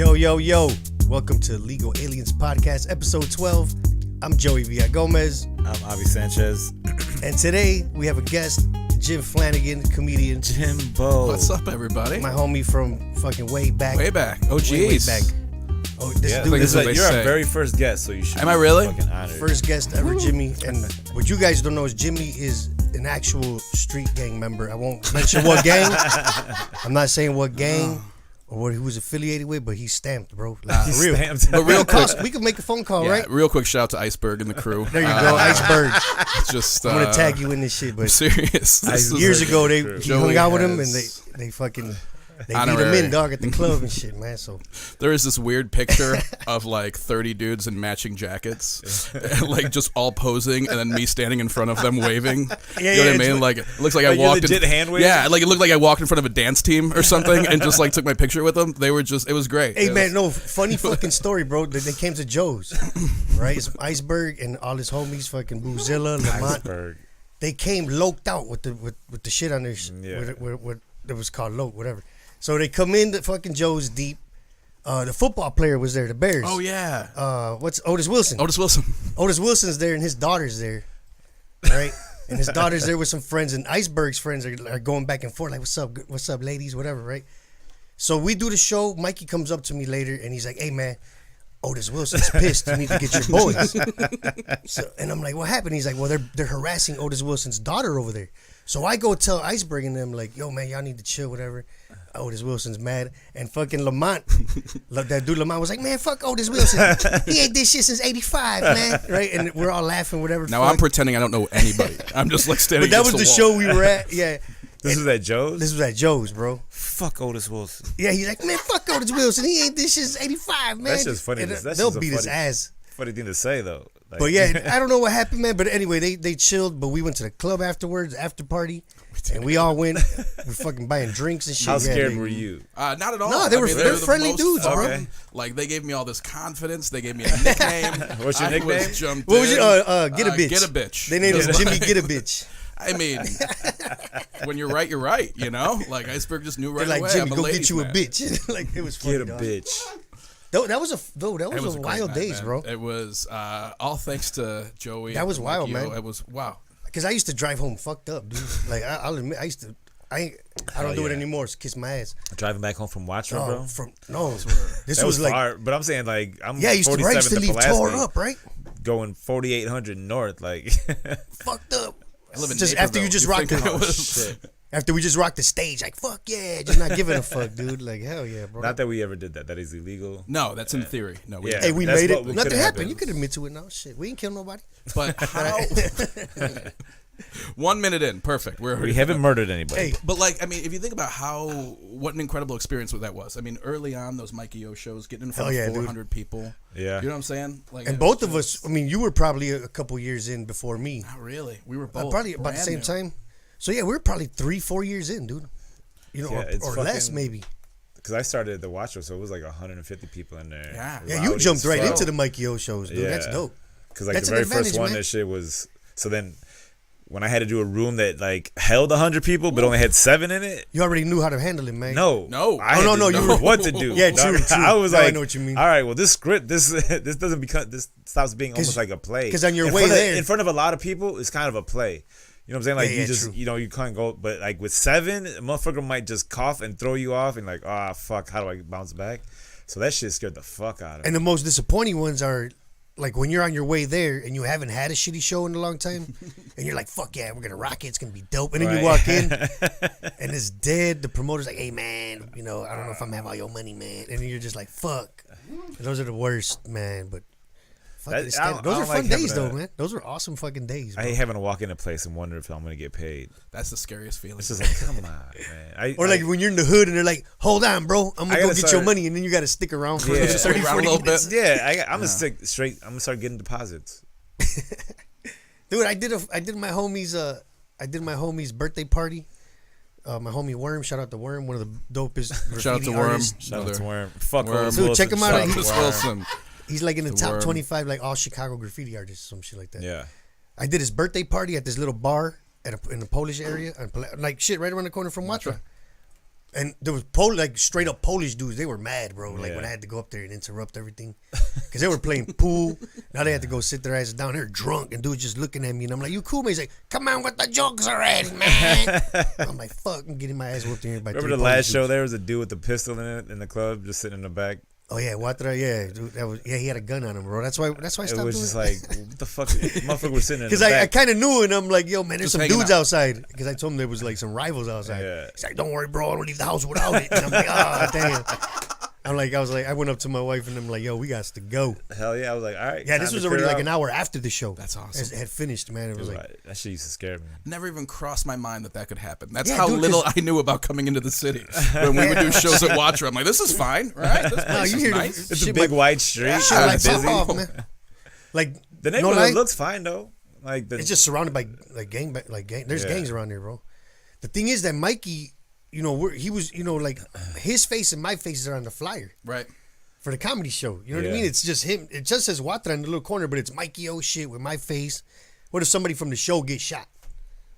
Yo, yo, yo. Welcome to Legal Aliens Podcast, episode 12. I'm Joey Villagomez. I'm Avi Sanchez. And today we have a guest, Jim Flannigan, comedian. Jimbo. What's up, everybody? My homie from fucking way back. Way back. Oh, geez. Way back. Oh, this dude this is is what you're they our very first guest, so you should Am I really? fucking honored. first guest ever, Jimmy. And what you guys don't know is Jimmy is an actual street gang member. I won't mention what gang. I'm not saying what gang or what he was affiliated with, but he's stamped, bro. Like, for real. Stamped. But real quick, We could make a phone call, right? real quick shout out to Iceberg and the crew. There you go, Iceberg. Just, I'm gonna tag you in this shit, but serious. This is years like- ago he Joey hung out with him and has they fucking beat him honorary. in, dog, at the club and shit, man. So There is this weird picture of like 30 dudes in matching jackets, like just all posing, and then me standing in front of them waving. Yeah, you know yeah, what I mean? Like it looks like I Like you're walked legit in. hand waving? Yeah, like it looked like I walked in front of a dance team or something, and just like took my picture with them. They were just. It was great. hey It man, was- no funny fucking story, bro. They came to Joe's, right? It's Iceberg and all his homies, fucking Boozilla, Lamont. Iceberg. They came loked out with the shit on their Yeah. what it was called loke, whatever. So they come in to fucking Joe's deep. The football player was there, the Bears. Oh yeah. What's Otis Wilson? Otis Wilson. Otis Wilson's there and his daughter's there, right? And his daughter's there with some friends, and Iceberg's friends are going back and forth like, what's up, ladies, whatever, right? So we do the show. Mikey comes up to me later, and he's like, hey, man, Otis Wilson's pissed. You need to get your boys. And I'm like, what happened? He's like, well, they're harassing Otis Wilson's daughter over there. So I go tell Iceberg and them, like, yo, man, y'all need to chill, whatever. Otis Wilson's mad. And fucking Lamont, that dude Lamont was like, man, fuck Otis Wilson. He ain't this shit since 85, man. Right? And we're all laughing, whatever. Now I'm pretending I don't know anybody. I'm just like standing. But that was against the wall. show we were at. Yeah. This was at Joe's? This was at Joe's, bro. Fuck Otis Wilson. Yeah, he's like, man, fuck Otis Wilson. He ain't this shit since 85, man. That's just funny. And That's they'll just a beat his funny- ass. Funny thing to say, though. Like, But yeah, I don't know what happened, man. But anyway, they chilled. But we went to the club afterwards, after party, and we all went. We're fucking buying drinks and shit. How Yeah, scared they- were you? Not at all. No, they were- they're the friendly most dudes, bro. Okay. Like they gave me all this confidence. They gave me a nickname. What's your I nickname? Was jumped What was in. your get a bitch? Get a bitch. They named him Just Jimmy like- Get a Bitch. I mean, when you're right, you're right. You know, like Iceberg just knew right They're like, away. Jimmy, I'm a go ladies' get you a man. bitch. Like it was funny. Get a dog. bitch. That was It a was a great wild night, days, man. bro. It was all thanks to Joey. That was and wild, Mikey. man. It was wow. Because I used to drive home fucked up, dude. Like I'll admit, I don't do it yeah. anymore. It's kiss my ass. Driving back home from Watcher, bro? This That was like far, but I'm saying, like, I'm yeah, I used to 47 to leave Pulaski, tore up, right? going 4,800 north, like. Fucked up. I live in Just after you Naperville. just You rocked think it. I was- After we just rocked the stage, like fuck yeah, just not giving a fuck, dude. Like hell yeah, bro. Not that we ever did that. That is illegal. No, that's in theory. No, we Yeah. Hey, we That's made what it. we Nothing could've happened. happened. You could admit to it now. Shit, we ain't kill nobody. But how? 1 minute in, perfect. We haven't murdered anybody. Hey, But like, I mean, if you think about what an incredible experience that was. I mean, early on those Mikey O shows, getting in front Hell yeah, of dude. 400 people. Yeah. You know what I'm saying? Like, and it both was of us. I mean, you were probably a couple years in before me. Not really. We were both Probably about the brand same new. time. So yeah, we were probably 3-4 years in, dude. You know, Yeah, it's or less fucking- maybe. Because I started at the Watcher, so it was like 150 people in there. Yeah. Yeah, you Rowdy jumped as right fuck. into the Mikey O shows, dude. That's Yeah. dope. Because like That's the an very first advantage, one, man. that shit was. So then, when I had to do a room that like held 100 people but only had 7 in it. You already knew how to handle it, man. No, No. I Oh, had no, to no, you know were- what to do. Yeah, true, true. I was Now I like, know what you mean. all right, well, this script, this doesn't become, this stops being almost like a play. 'cause on your in way front of- there- in front of a lot of people, it's kind of a play. You know what I'm saying? Like Yeah, you yeah, just, true. you know, you can't go, but like with 7, a motherfucker might just cough and throw you off, and like, ah, fuck, how do I bounce back? So that shit scared the fuck out of me. And the most disappointing ones are like when you're on your way there and you haven't had a shitty show in a long time, and you're like, "Fuck yeah, we're gonna rock it. It's gonna be dope." And then you Right. walk in, and it's dead. The promoter's like, "Hey man, you know, I don't know if I'm gonna have all your money, man." And then you're just like, "Fuck." And those are the worst, man. But fuck That- it, I don't- those I are don't fun like days, having though, a- man. Those were awesome fucking days. I Bro. hate having to walk in a place and wonder if I'm gonna get paid. That's the scariest feeling. It's just like, come on, man. Or like when you're in the hood and they're like, "Hold on, bro, I'm I gonna go gotta get your start- money," and then you got to stick around for Yeah. 30, Around a 40 little minutes. bit. Yeah, I'm gonna stick straight. I'm gonna start getting deposits. Dude, I did my homie's birthday party. My homie Worm, shout out to Worm, one of the dopest graffiti Shout out to Worm. artists. Shout out to Another- Worm. Fuck Worm. Otis Dude, Wilson. check him out. Shout He- to Otis Worm. Wilson. He's like in the The top Worm. 25 like all Chicago graffiti artists, some shit like that. Yeah. I did his birthday party at this little bar in the Polish area, like shit right around the corner from Watra. And there was like straight up Polish dudes. They were mad, bro. Like when I had to go up there and interrupt everything, because they were playing pool. Now they had to go sit their asses down there drunk, and dudes just looking at me, and I'm like, "You cool, man?" He's like, "Come on with the jokes already, man." I'm like, "Fuck, I'm getting my ass whooped here by." Remember the last show? There was a dude with a pistol in it in the club, just sitting in the back. Oh yeah, Watra, yeah, dude, he had a gun on him, bro. That's why I stopped. It was just like, what the fuck, motherfucker was sitting in the Because I back. kind of knew, and I'm like, yo, man, there's Just some hanging dudes out. outside. Because I told him there was like some rivals outside. Yeah. He's like, don't worry, bro, I don't leave the house without it. And I'm like, oh, damn. I went up to my wife, and I'm like, yo, we got to go. Hell yeah, I was like, all right. Yeah, this was already like an hour after the show. That's awesome. It had finished, man. It was like, That shit used to scare me. Never even crossed my mind that could happen. That's Yeah, how dude, little I knew about coming into the city. When we would do shows at Watcher, I'm like, this is fine, right? This place you is hear the- nice. It's Shit a big might- wide street. shit I'm like busy. pop off, man. Like, The no neighborhood lie, looks fine though. Like it's just surrounded by like gang. There's Yeah. gangs around there, bro. The thing is that Mikey, he was, like his face and my faces are on the flyer. Right. For the comedy show. You know what I Yeah. mean? It's just him. It just says Watra in the little corner, but it's Mikey O shit with my face. What if somebody from the show gets shot?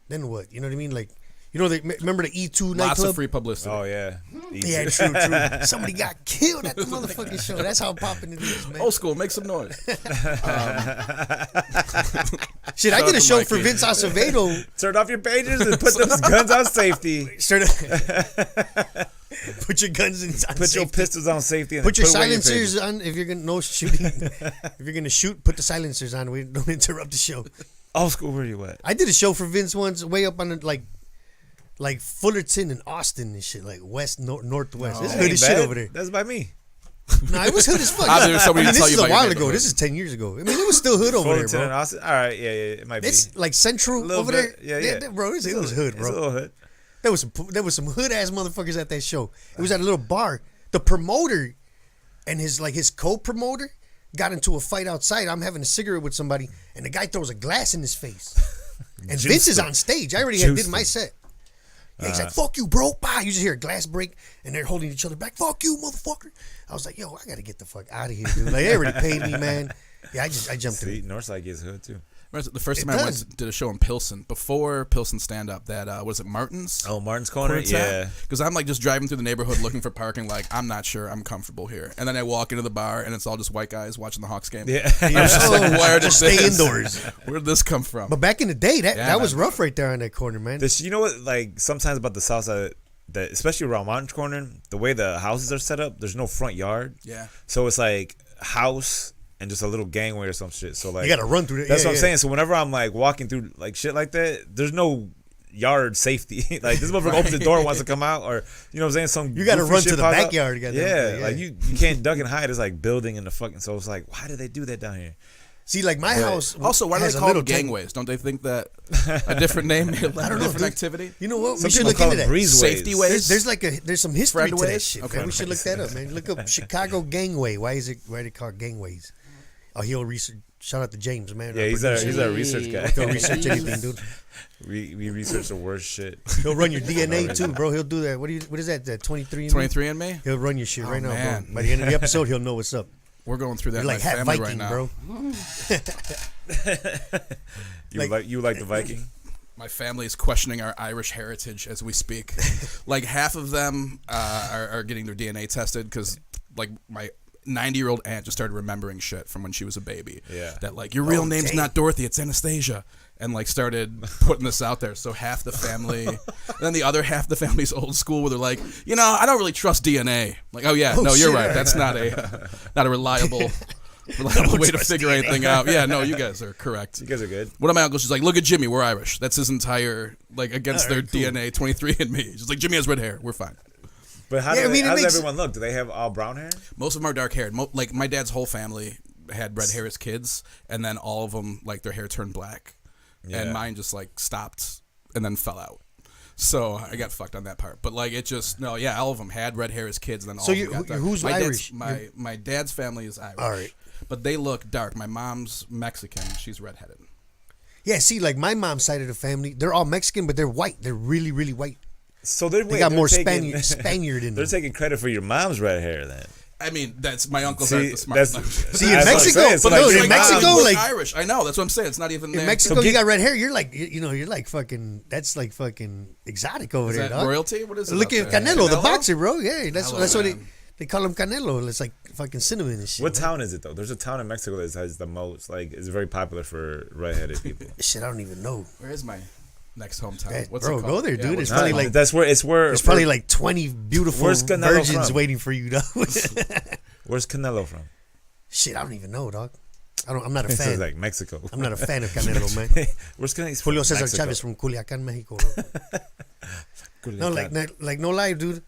Then what? You know what I mean? Like, remember the E2 Lots nightclub? of free publicity. Oh yeah. Yeah, true. Somebody got killed at the motherfucking show. That's how popping it is, man. Old school, make some noise. Shit, I did a to show Mikey. for Vince Acevedo. Turn off your pages and put those guns on safety. Put your guns in. Put your pistols on safety and Put your then away silencers pages. on if you're gonna shooting. If you're gonna shoot, put the silencers on. We don't interrupt the show. Old school, where you at? I did a show for Vince once, way up on the like Fullerton and Austin and shit, like northwest. It's That good ain't as shit bad. over there. That's by me. No, it was hood as fuck. There's somebody to this tell is you a about your while ago. neighborhood. This is 10 years ago. I mean, it was still hood over there, Fullerton and bro. Austin. All right, yeah, it might be. It's like central A little over bit, there. yeah. Bro, it was hood, It's a bro. little hood. There was some hood ass motherfuckers at that show. It was at a little bar. The promoter and his co-promoter got into a fight outside. I'm having a cigarette with somebody, and the guy throws a glass in his face. And Vince is on stage. I already did my set. Yeah, he's like, "Fuck you, bro!" Bah! You just hear a glass break, and they're holding each other back. "Fuck you, motherfucker!" I was like, "Yo, I gotta get the fuck out of here, dude." Like, they already paid me, man. Yeah, I jumped See, in. Northside gets hood too. Remember the first It time I does. did a show in Pilsen, before Pilsen stand up, that was it Martin's? Oh, Martin's Corner. Yeah. Because I'm like just driving through the neighborhood looking for parking, like I'm not sure I'm comfortable here. And then I walk into the bar and it's all just white guys watching the Hawks game. Yeah. I was just like, where did Just stay this- indoors. Where did this come from? But back in the day, that Yeah, was man. rough right there on that corner, man. You know what? Like sometimes about the South Side, that especially around Martin's Corner, the way the houses are set up, there's no front yard. Yeah. So it's like house and just a little gangway or some shit. So like You gotta run through that. That's Yeah, what I'm yeah. saying. So whenever I'm like walking through like shit like that, there's no yard safety. Like this motherfucker opens the door and wants to come out, or you know what I'm saying? Some You gotta goofy run shit to the pops up. backyard, goddamn. Yeah, Yeah. like you can't duck and hide. It's like building in the fucking. So it's like, why do they do that down here? See, like my house. Also, why do has they a call little them tank- gangways? Don't they think that a different name, a don't know, different dude. activity? You know what? Some We should people look call into them that. breezeways. Safety ways? There's some history to that Friendways? shit. Okay. Man. We should look that up, man. Look up Chicago Gangway. Why are they called gangways? Oh, he'll research. Shout out to James, man. Yeah, he's our research guy. He'll research anything, dude. We research the worst shit. He'll run your DNA too, bro. He'll do that. What is that? That 23. 23 and me? He'll run your shit right now, man. bro. By the end of the episode, he'll know what's up. We're going through that You're in like my half family Viking, right now. bro. You like the Viking? My family is questioning our Irish heritage as we speak. Like half of them are getting their DNA tested because like my 90-year-old aunt just started remembering shit from when she was a baby. Yeah. That like your real name's dang. not Dorothy, it's Anastasia. And like started putting this out there. So half the family, and then the other half of the family's old school where they're like, I don't really trust DNA. Like, oh yeah, no, you're shit. right. That's not a reliable way to trust figure DNA. anything out. Yeah, no, you guys are correct. You guys are good. One of my uncles, she's like, look at Jimmy, we're Irish. That's his entire, like, against their DNA, 23 and me. She's like, Jimmy has red hair. We're fine. But how Yeah, I mean, it does makes- everyone look? Do they have all brown hair? Most of them are dark haired. Like, my dad's whole family had red hair as kids, and then all of them, like, their hair turned black. Yeah. And mine just, like, stopped and then fell out. So I got fucked on that part. But, like, it just, no, yeah, all of them had red hair as kids, and then all So of them got dark. who's my Irish? My dad's family is Irish. All right. But they look dark. My mom's Mexican. She's redheaded. Yeah, see, like my mom's side of the family, they're all Mexican, but they're white. They're really, really white. So They got more taking, Spaniard in They're them. taking credit for your mom's red hair then. I mean, that's my uncles See, aren't the smartest. See, in that's what I'm Mexico, saying. So, but no, like, in Mexico, like Irish. I know. That's what I'm saying. It's not even in there. Mexico, So you get- got red hair. You're like, you're like fucking. That's like fucking exotic over Is there, that dog. royalty? What is it? Look up at there? Canelo, the boxer, bro. Yeah, that's Canelo, what man. they call him Canelo. It's like fucking cinnamon and shit. What man. town is it though? There's a town in Mexico that has the most. Like, it's very popular for redheaded people. Shit, I don't even know. Where is my next hometown? Hey, What's bro, it go called? there, dude. It's what's probably it like- called? That's where it's where. There's probably like 20 beautiful Where's Canelo virgins from? waiting for you, dog. Where's Canelo from? Shit, I don't even know, dog. I'm not a It fan. says like Mexico. I'm not a fan of Canelo, man. Where's Canelo? He's Julio from Cesar Mexico. Chavez from Culiacan, Mexico. Bro. No, like no lie, dude.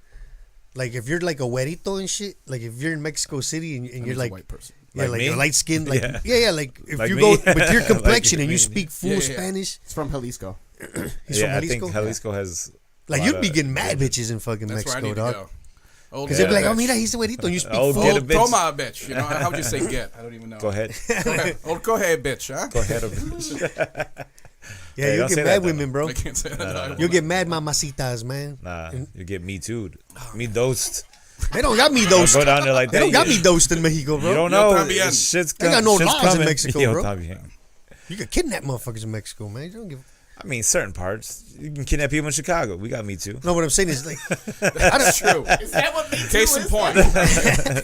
Like if you're like a güerito and shit, like if you're in Mexico City and That you're means a like, white person. yeah, Like like me? a light skin, like Yeah. yeah, like if Like you me? go with your Like complexion and me. you speak full Yeah. Spanish, It's from Jalisco. he's Yeah, from I think Jalisco. Jalisco has. Like a you'd lot be of- getting mad bitches in fucking That's where I Mexico, need to dog. go. Old Because they'd be like, bitch. oh, mira, he's a güerito, and you speak Oh, full. get a bitch. Toma, bitch. You know, how would you say get? I don't even know. Go ahead. Old go ahead, bitch, huh? Go ahead. bitch. Yeah, Hey, you'll don't get say mad that, though. women, bro. I can't say that. You'll get mad mamacitas, man. Nah, you get me too. Me dosed. They don't got me I'll dosed. go down there like They that. don't got you- me dosed in Mexico, bro. You don't Yo know. también. Shit's They got no shit's laws in coming. Mexico, Yo bro. también. You could kidnap motherfuckers in Mexico, man. You don't give. I mean, certain parts. You can kidnap people in Chicago. We got me too. No, what I'm saying is like, That's true. Is that what me Case in point.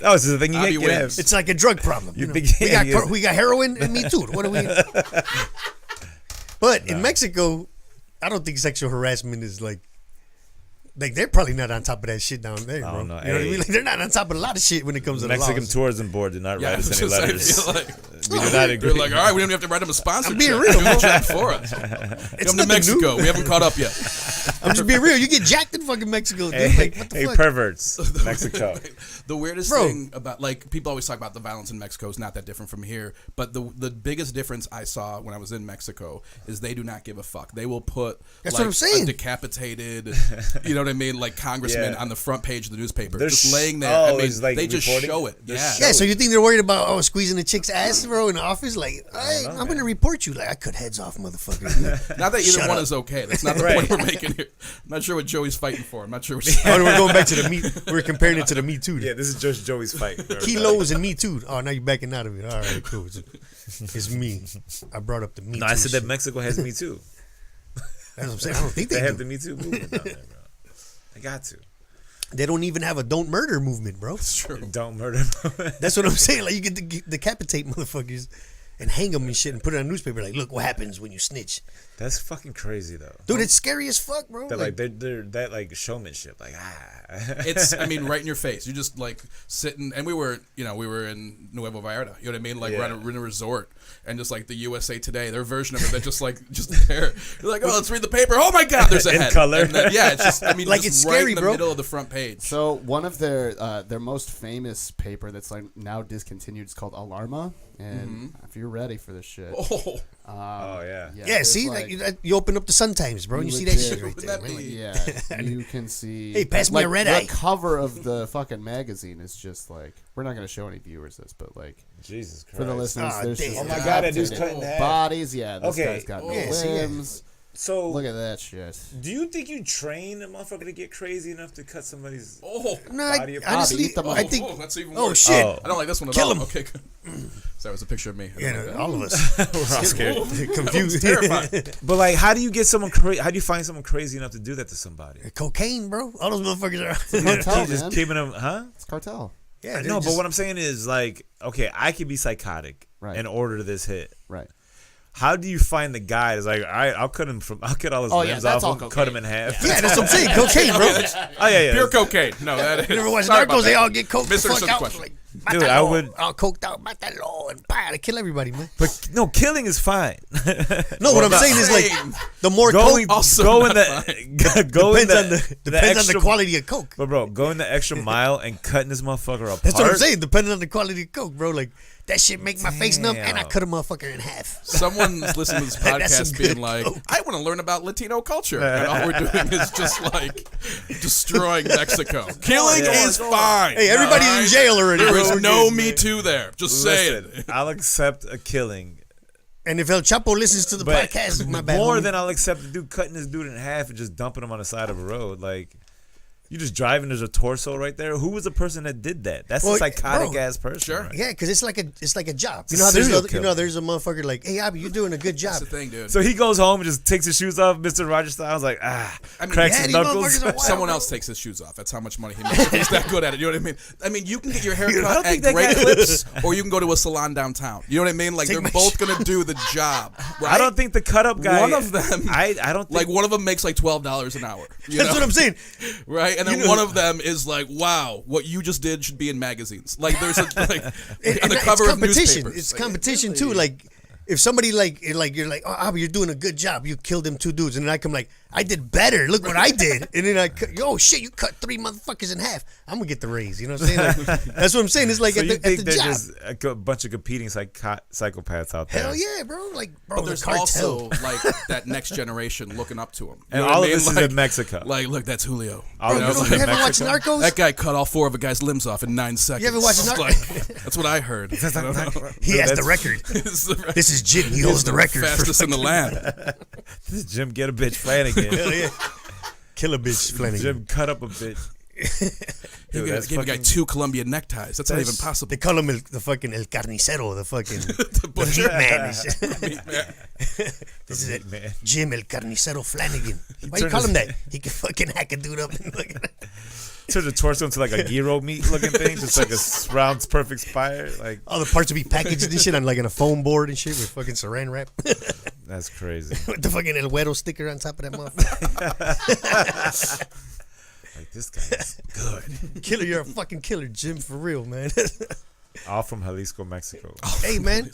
Oh, it's the thing you I'll get be kidnapped. wins. it's like a drug problem. You know? think- We got heroin and me too. What do we? But in Mexico, I don't think sexual harassment is like they're probably not on top of that shit down there, bro. don't know. You know what I Hey. mean? Like they're not on top of a lot of shit when it comes to the Mexican laws. Tourism Board did not Yeah, I write was us any just saying, letters. I feel like, We do not agree. they're like, all right, we don't even have to write them a sponsorship. I'm being real, They're doing bro. the job for us. It's Come to nothing Mexico. new. We haven't caught up yet. I'm just being real. You get jacked in fucking Mexico, dude. Hey, Like, what the hey, fuck? perverts, Mexico. The weirdest Bro. thing about, like, people always talk about the violence in Mexico is not that different from here, but the biggest difference I saw when I was in Mexico is they do not give a fuck. They will put That's like, what I'm saying. a decapitated, you know what I mean, like congressman Yeah. on the front page of the newspaper, They're just laying there. oh, I mean, it's like they just reporting? show it. They're Yeah. Yeah, so you think they're worried about squeezing a chick's ass, bro, in the office? Like, I'm gonna report you. Like, I cut heads off, motherfucker. Not that either Shut one up. is okay. That's not the Right. point we're making here. I'm not sure what Joey's fighting for. I'm not sure what Oh, we're going back to the Me. We're comparing it to the Me Too. Yeah, this is just Joey's fight. Kilos and Me Too. Oh, now you're backing out of it. All right, cool. It's me. I brought up the Me No, Too. I said that shit. Mexico has Me Too. That's what I'm saying. I don't think They they have do. the Me Too movement down there, bro. They got to. They don't even have a don't murder movement, bro. It's true. Don't murder. That's what I'm saying. Like, you get to decapitate motherfuckers and hang them and shit and put it on a newspaper. Like, look what happens when you snitch. That's fucking crazy though. Dude, it's scary as fuck, bro. That like they're that like showmanship, like It's, I mean, right in your face. You just like sitting, and we were in Nuevo Vallarta. You know what I mean? Like Yeah. we're in a resort, and just like the USA Today, their version of it, they're just there. You're like, oh, let's read the paper. Oh my God, there's a In head. color. And then, yeah, it's just, I mean, Like, just it's right scary, in the bro. middle of the front page. So one of their most famous paper that's like now discontinued is called Alarma, and if you're ready for this shit, Oh, oh yeah. yeah, there's, see, like, you open up the Sun Times, bro, and you see that legit- shit right Would there, that man. be- yeah, you can see. Hey, pass me like, a red the eye. cover of the fucking magazine is just like, we're not gonna show any viewers this, but like Jesus Christ. for the listeners, Ah, there's damn. just Oh my God, that dude's decapitated cut in half. bodies. Yeah, this Okay. guy's got no Yeah, see, yeah. limbs. So Look at that shit. do you think you train a motherfucker to get crazy enough to cut somebody's oh, No, I, Body of- honestly, eat them I all. think. oh, that's even Oh worse. shit! Oh. I don't like this one at Kill all. him. Okay, good. So that was a picture of me. I Yeah, don't like that. all of us We're all scared. confused. Terrifying. But like, how do you get someone crazy? How do you find someone crazy enough to do that to somebody? Cocaine, bro. All those motherfuckers are. Cartel, Just man. keeping them, huh? It's cartel. Yeah, No, they're but just- what I'm saying is like, okay, I could be psychotic Right. in order to this hit. Right. How do you find the guy that's like, all right, I'll cut all his Oh, yeah, limbs that's off all him, cut him in cocaine. half. Yeah, that's what I'm saying. Cocaine, bro. Oh yeah. Pure cocaine. No, that is. You never watch Sorry about Narcos? They that. all get coked the Misunderstood fuck out. question. Like, Dude, I would- all coked out, matalo, and bah, they kill everybody, man. But no, killing is fine. No, what I'm saying is like the more Going, coke Also go in not the, go in depends on the extra, quality of coke. But bro, going the extra mile and cutting this motherfucker apart. That's what I'm saying. Depending on the quality of coke, bro. Like that shit make my face numb, and I Damn. cut a motherfucker in half. Someone's listening to this That's some podcast being good like, coke. I want to learn about Latino culture. And all we're doing is just like destroying Mexico. Killing Yeah. is fine. Hey, everybody's in Alright? jail already. There bro. is We're no good, Me man. Too there. Just saying. Listen, I'll accept a killing. And if El Chapo listens to the But podcast, my bad. more homie. than I'll accept the dude cutting this dude in half and just dumping him on the side of a road. Like, You just driving, there's a torso right there. Who was the person that did that? That's Well, a psychotic bro, ass person. Sure. Right? Yeah, because it's like a job. It's You know how a there's serial other, killer. there's a motherfucker like, hey, Abby, you're doing a good job. That's the thing, dude. So he goes home and just takes his shoes off, Mr. Rogers style. I was like, cracks yeah, his these knuckles. motherfuckers are wild. Someone else takes his shoes off. That's how much money he makes. He's that good at it. You know what I mean? I mean, you can get your hair I don't cut at think that Great guy- Clips, or you can go to a salon downtown. You know what I mean? Like, Take they're my both going to do the job. Right? I don't think the cut up guy. One of them, I don't think. like, one of them makes like $12 an hour. You That's know? what I'm saying. Right? And then You know- one of them is like, wow, what you just did should be in magazines. Like, there's a, like, on the It's cover of competition. newspapers. It's Like, competition too. Like if somebody like you're like, oh, Abby, you're doing a good job. You killed them 2 dudes, and then I come like, I did better. Look what I did. And then oh shit, you cut 3 motherfuckers in half. I'm gonna get the raise. You know what I'm saying? Like, that's what I'm saying. It's like so at you the think there's job. just a bunch of competing psychopaths out there? Hell yeah, bro. Like, bro, But the there's cartel. also like that next generation looking up to him. You And know what all I of mean? this is Like- in Mexico. Like, look, that's Julio. All Bro, of you this know, is you in haven't watched Mexico. Narcos? That guy cut all 4 of a guy's limbs off in 9 seconds. haven't watched Narcos? Like, that's what I heard. He has That's- the record. It's the- This is Jim. He holds the record. fastest in the land. This is Jim get a bitch Flannigan. Hell yeah. Kill a bitch, Flannigan. Jim cut up a bitch. He Dude, that's gave a guy fucking- 2 Colombian neckties. That's not even possible. They call him the fucking El Carnicero, the fucking The butcher. meat man. This is it. Man. Jim El Carnicero Flannigan. Why you turned call his- him that? He can fucking hack a dude up. And Turns the torso into like a gyro meat looking thing, just like a round perfect spire. Like all the parts will be packaged and shit on like on a foam board and shit with fucking saran wrap. that's crazy. With the fucking El Güero sticker on top of that motherfucker. Like this guy is good. Killer, you're a fucking killer, Jim, for real, man. All from Jalisco, Mexico. Hey, man,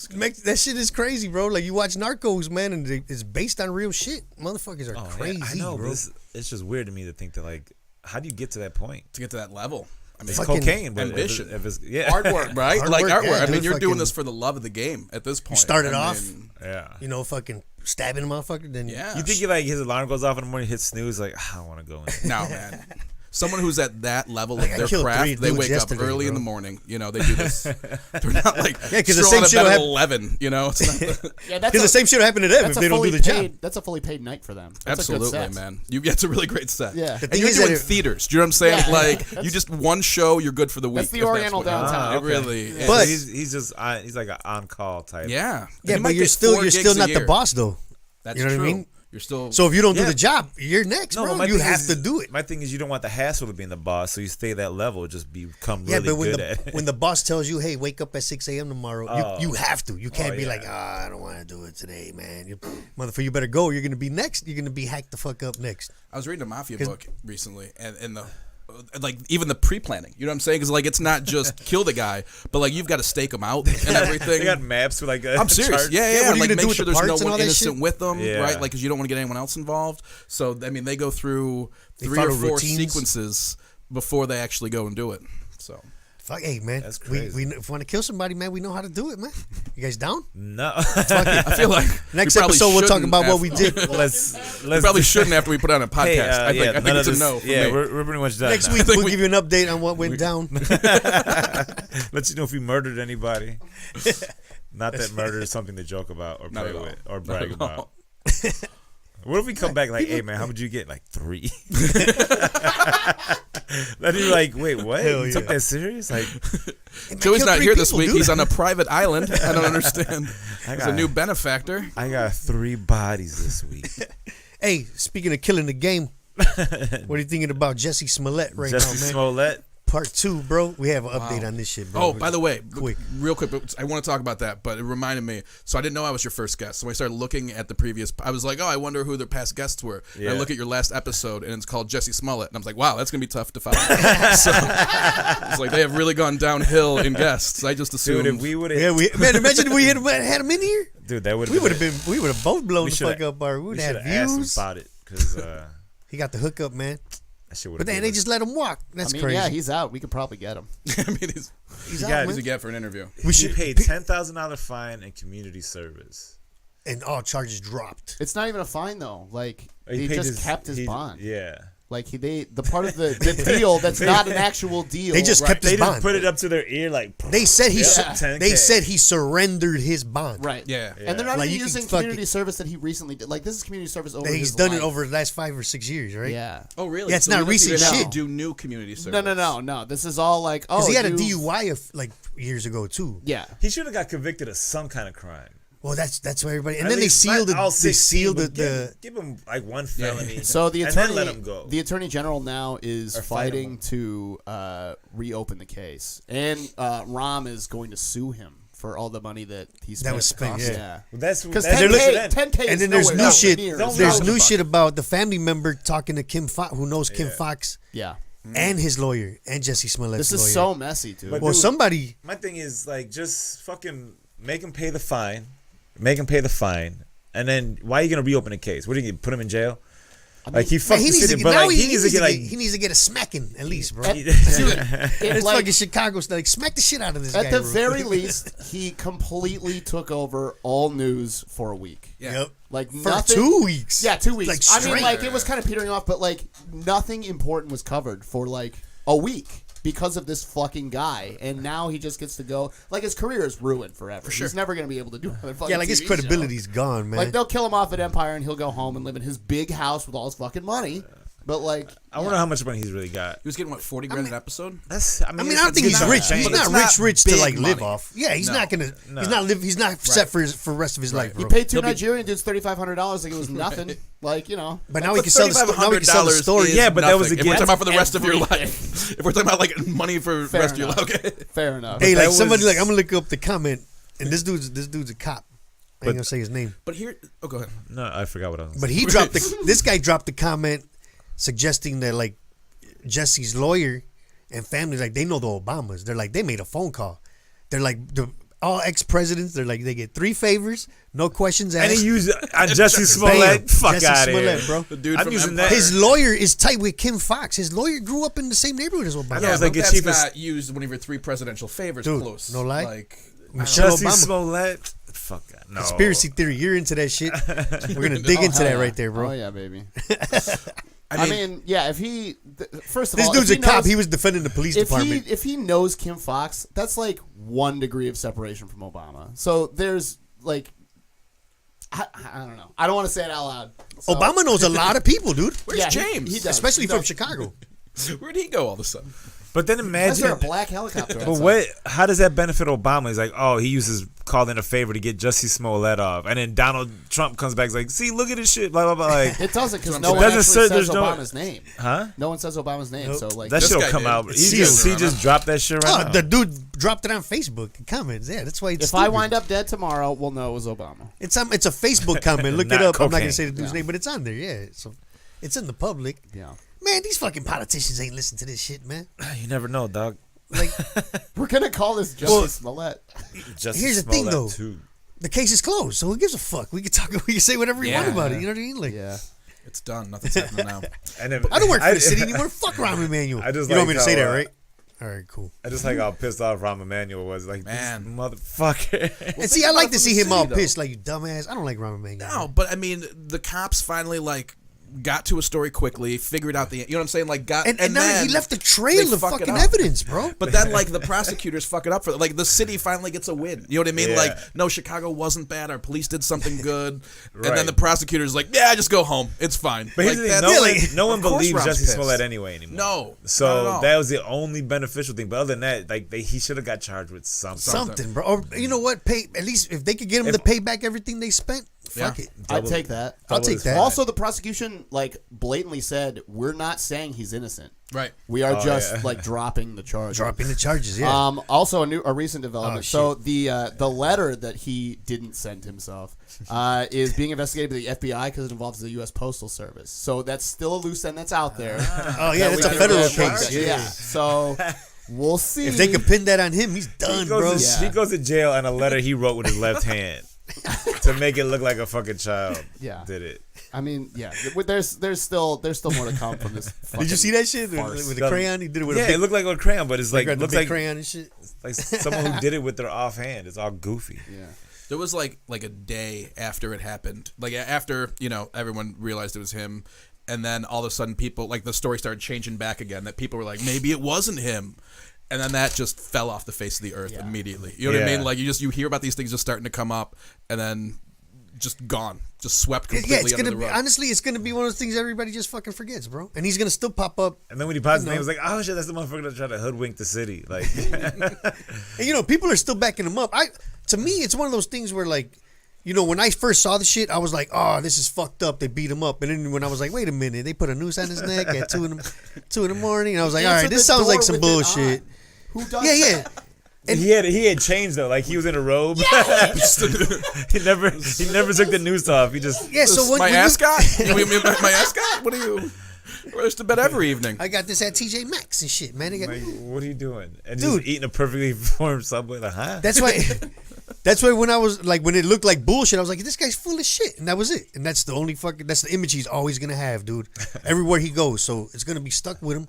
that shit is crazy, bro. Like, you watch Narcos, man, and it's based on real shit. Motherfuckers are crazy, Yeah, I know, bro. but it's just weird to me to think that like, how do you get to that point? To get to that level. I mean, It's Fucking cocaine, but ambition. If it's, yeah, artwork, right? Hard like work, artwork. yeah, I mean, dude, you're doing fucking- this for the love of the game at this point. started I off- mean, yeah. You know, fucking stabbing a motherfucker, then yeah. You think like his alarm goes off in the morning, hits snooze, like I don't want to go in. No, man. Someone who's at that level Like, I of their killed 3 craft, they dudes wake yesterday, up early in bro. the morning. You know, they do this. They're not like Yeah, 'cause the strolling same to shit bed at hap- 11. You know, it's not, Yeah, that's because the same shit will happen to them if that's a they don't do fully the job. paid. That's a fully paid night for them. That's a good absolutely, set. man. You get a really great set. Yeah. The and thing you're is doing that it- theaters. Do you know what I'm saying? Yeah, like that's- you just one show, you're good for the week. That's the if Oriental what- downtown. It really is. But- So he's just he's like an on call type. Yeah. Yeah, He might but you're get still 4 you're gigs still a not the year. boss though. That's You know what I true. mean? You're still So if you don't do Yeah. the job, you're next, No, bro. my You thing have is- to do it. My thing is you don't want the hassle of being the boss, so you stay that level, just become Yeah, really but when good the at it. when the boss tells you, "Hey, wake up at 6 a.m. tomorrow," you have to. You can't be yeah. like, I don't want to do it today, man." Motherfucker, you better go. You're gonna be next. You're gonna be hacked the fuck up next. I was reading a mafia book recently, and the like even the pre-planning. You know what I'm saying? Because like it's not just kill the guy, but like you've got to stake him out and everything. They got maps with like a I'm serious. chart. Yeah, Yeah, yeah. what are you Like gonna do make with sure the there's no parts and all one that innocent shit? with them, Yeah. right? Like because you don't want to get anyone else involved. So I mean, they go through They 3 or follow 4 routines. sequences before they actually go and do it. So Fuck, hey man, That's we crazy. if we want to kill somebody, man, we know how to do it, man. You guys down? No. I feel like Next we probably episode, we'll talk shouldn't about what we after- did. let's We probably shouldn't after we put on a podcast. Hey, I think none it's of a this- no for yeah, me. we're pretty much done. Next now. week, think we'll we- give you an update on what went down. Let you know if we murdered anybody. Not that murder is something to joke about or Not play at all. with or Not brag at all. about. What if we come back like, hey man, how would you get like 3? Then you're like, wait, what? Hell You took yeah. that serious? Like, So he's kill not 3 here this people, week. dude. He's on a private island. I don't understand. I He's a got- new benefactor. I got 3 bodies this week. Hey, speaking of killing the game, what are you thinking about Jussie Smollett right Jussie now, man? Smollett. Part 2, bro. We have an update on this shit, bro. Oh, by the way, Quick. real quick, but I want to talk about that, but it reminded me. So I didn't know I was your first guest. So when I started looking at the previous, I was like, oh, I wonder who their past guests were. And I Yeah. look at your last episode, and it's called Jussie Smollett. And I was like, wow, that's going to be tough to follow. So it's like they have really gone downhill in guests. I just assumed. Dude, if we would have, Yeah, man, imagine if we had him in here. dude, that would We would have both blown We the shoulda- fuck up. We would we have should have asked him views. about it because He got the hookup, man. that shit would. But then they just let him walk. That's I mean, crazy. yeah, he's out. We could probably get him. I mean, he's He's got- out, easy man. to get for an interview. We She should paid $10,000 fine and community service. and all charges dropped. It's not even a fine though. Like He he paid just kept his he- bond. Yeah. Like the part of the deal that's not an actual deal. They just kept his They bond. just put it up to their ear like. They said he. Yeah. They 10K. said he surrendered his bond. Right. Yeah. And they're not Like, even you can using fucking- community service that he recently did. Like this is community service over. He's his done life. it over the last 5 or 6 years, right? Yeah. Oh, really? Yeah, it's So not he doesn't recent even shit. Do new community service. No. This is all like Because he had a you- DUI like years ago too. Yeah. He should have got convicted of some kind of crime. Well, that's why everybody. And At then they least sealed not all it. They 16, sealed but the. give him like one felony. So the and attorney, then let him go. the attorney general now is Or fight fighting him. to reopen the case, and Rahm is going to sue him for all the money that he spent. was spent, yeah. Well, that's Because that's they're looking 10K And is then there's nowhere new shit. near Don't as There's know new about shit about the family member talking to Kim Fox, who knows Kim Fox Yeah. and his lawyer and Jussie Smollett's This is lawyer. so messy, dude. But Well, dude, somebody. My thing is like just fucking make him pay the fine. Make him pay the fine. And then why are you gonna reopen the case? What are you gonna put him in jail? Like he Man, fucked he the needs to city, get, but now like he needs to get like he needs to get a smacking at least, bro. Dude, It's it, like, fucking Chicago style. Like smack the shit out of this guy. at the bro. very least, he completely took over all news for a week. Yeah. Yep. Like For nothing. 2 weeks. Yeah, 2 weeks. Like I mean, straight. like it was kind of petering off, but like nothing important was covered for like a week because of this fucking guy, and now he just gets to go. Like his career is ruined forever. sure. He's never gonna be able to do another fucking Yeah, like his TV credibility's show. gone, man. Like they'll kill him off at Empire, and he'll go home and live in his big house with all his fucking money. But like, I wonder how much money he's really got. He was getting what, 40 grand an episode? That's I mean, I mean, I don't think he's not rich. insane. He's But it's not not rich to big like live money. off. Yeah, he's No. not gonna. No. He's not live. He's not set for the rest of his life, he bro. paid two He'll be- Nigerian dudes $3,500 like it was nothing. Like But now we can sell the story. Now we can sell the story. is Yeah, but that was nothing. If we're against talking about for the rest of your everything. life. If we're talking about like money for the Fair rest of your enough. life. Okay. Fair enough. Hey, that like somebody, was- like I'm gonna look up the comment, and this dude's a cop. I ain't gonna say his name, But here, oh, go ahead. No, I forgot what I was. but he dropped this guy dropped the comment suggesting that like Jesse's lawyer and family, like they know the Obamas. They're like they made a phone call. They're like all ex-presidents. They're like they get 3 favors, no questions asked. and he used Jussie Bam. Smollett. Fuck Jussie out of Smollett, here, bro. The dude I'm from using Empire. that. His lawyer is tight with Kim Fox. His lawyer grew up in the same neighborhood as Obama. I know, Yeah, it's but like a that's cheapest- not used one of your 3 presidential favors Dude, close. no lie. Like, Michelle Jussie Obama. Smollett. Fuck that. No. Conspiracy theory. You're into that shit. We're gonna dig into that right there, bro. Oh yeah, baby. I mean, yeah. If he first of This all, dude's if a he cop. knows- He was defending the police department. if he knows Kim Fox, that's like 1 degree of separation from Obama. So there's like, I don't know. I don't want to say it out loud. So- Obama knows a lot of people, dude. where's Yeah, James? He does. Especially He from does. Chicago. Where'd he go all of a sudden? But then Why is there a imagine. black helicopter? But outside? what? How does that benefit Obama? He's like, oh, he uses called in a favor to get Jussie Smollett off, and then Donald Trump comes back, he's like, see, look at this shit, blah blah blah. Like, It doesn't because It no one doesn't actually say- says there's no- Obama's name. huh? No one says Obama's name. Nope. So like, That This shit'll guy come did. out. It's He sealed. just dropped that shit right Oh, now. the dude dropped it on Facebook comments. Yeah, that's why it's if stupid. I wind up dead tomorrow, we'll know it was Obama. It's a Facebook comment. Look it Not up. I'm not cocaine. gonna say the dude's Yeah. name, but it's on there. Yeah, so it's in the public. Yeah. Man, these fucking politicians ain't listening to this shit, man. You never know, dog. Like We're gonna call this Jussie Well, Smollett. Jussie Here's the thing, Smollett, though. too. the case is closed, so who gives a fuck? We can talk. We can say whatever we want Yeah. about it. You know what I mean? Like, Yeah. It's done. Nothing's happening now. And then, I don't work for the city anymore. Fuck Rahm Emanuel. I just you don't want me like to say that, how, right? All right, cool. I just like how pissed off Rahm Emanuel was. Like, Man. this motherfucker. And see, think I about like it to from see the him all city, though. pissed, like you dumbass. I don't like Rahm Emanuel. No, but I mean, the cops finally like got to a story quickly, figured out the, you know what I'm saying? Like got, and now then he left a trail they of fuck it fucking up. evidence, bro. But then, like, the prosecutors fuck it up for like the city finally gets a win. You know what I mean? Yeah. Like, no, Chicago wasn't bad. Our police did something good, and Right. then the prosecutors like, yeah, just go home. It's fine. But like, here's the thing, that's- no one of course believes Rahm's Jussie pissed. Smollett anyway anymore. No, not at So all. that was the only beneficial thing. But other than that, like he should have got charged with something. Something, bro. Or you know what? Pay at least if they could get him to pay back everything they spent. Fuck Yeah. it. I'd take that. I'll take his that. fine. Also, the prosecution like blatantly said, "We're not saying he's innocent. Right. We are just yeah. like dropping the charge." Dropping the charges. Yeah. Also, a recent development. Oh, So the letter that he didn't send himself is being investigated by the FBI because it involves the U.S. Postal Service. So that's still a loose end that's out there. Oh yeah, that that's we a can federal look at. case. Yeah. Yeah. So we'll see. If they could pin that on him, he's He done, goes, bro. to, Yeah. he goes to jail on a letter he wrote with his left hand to make it look like a fucking child. Yeah. Did it? I mean, yeah. There's still more to come from this. Did you see that shit farce. with the crayon? He did it with Yeah, a big, it looked like a crayon, but it's like the looks big like crayon and shit. like someone who did it with their offhand. It's all goofy. Yeah. There was like a day after it happened, like after everyone realized it was him, and then all of a sudden people, like, the story started changing back again, that people were like, maybe it wasn't him. And then that just fell off the face of the earth immediately. You know what I mean? Like, you hear about these things just starting to come up, and then just gone, just swept completely under the rug. Honestly, it's gonna be one of those things everybody just fucking forgets, bro. And he's gonna still pop up. And then when he pops his name, it was like, oh shit, that's the motherfucker that tried to hoodwink the city. Like, and people are still backing him up. To me, it's one of those things where, like, when I first saw the shit, I was like, oh, this is fucked up. They beat him up. And then when I was like, wait a minute, they put a noose on his neck at 2 in the morning. And I was like, all right, this sounds like some bullshit. Who does Yeah. and he had changed though, like he was in a robe. he never took the noose off. He just So my ascot? My ascot? What are you? Where's to bed every evening? I got this at TJ Maxx and shit, man. like, what are you doing? And Dude, just eating a perfectly formed Subway, like, huh? That's why. That's why when I was like, when it looked like bullshit, I was like, this guy's full of shit, and that was it. And that's the only that's the image he's always gonna have, dude. Everywhere he goes, so it's gonna be stuck with him.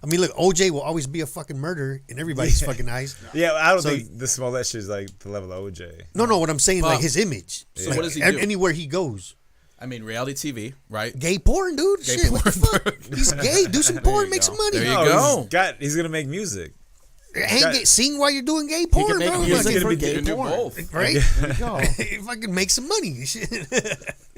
I mean, look, OJ will always be a fucking murderer in everybody's fucking eyes. Yeah, I don't think the Smollett shit is like the level of OJ. No, what I'm saying, like his image. So Like, what does he do? Anywhere he goes. I mean, reality TV, right? Gay porn, dude. Gay Shit, porn. what the fuck? He's gay. Do some porn, make some money. There you No, go. he's gonna make music. Sing while you're doing gay porn, make bro. music Fucking- for You gay can do porn. both. right? There you go. Fucking make some money. Shit.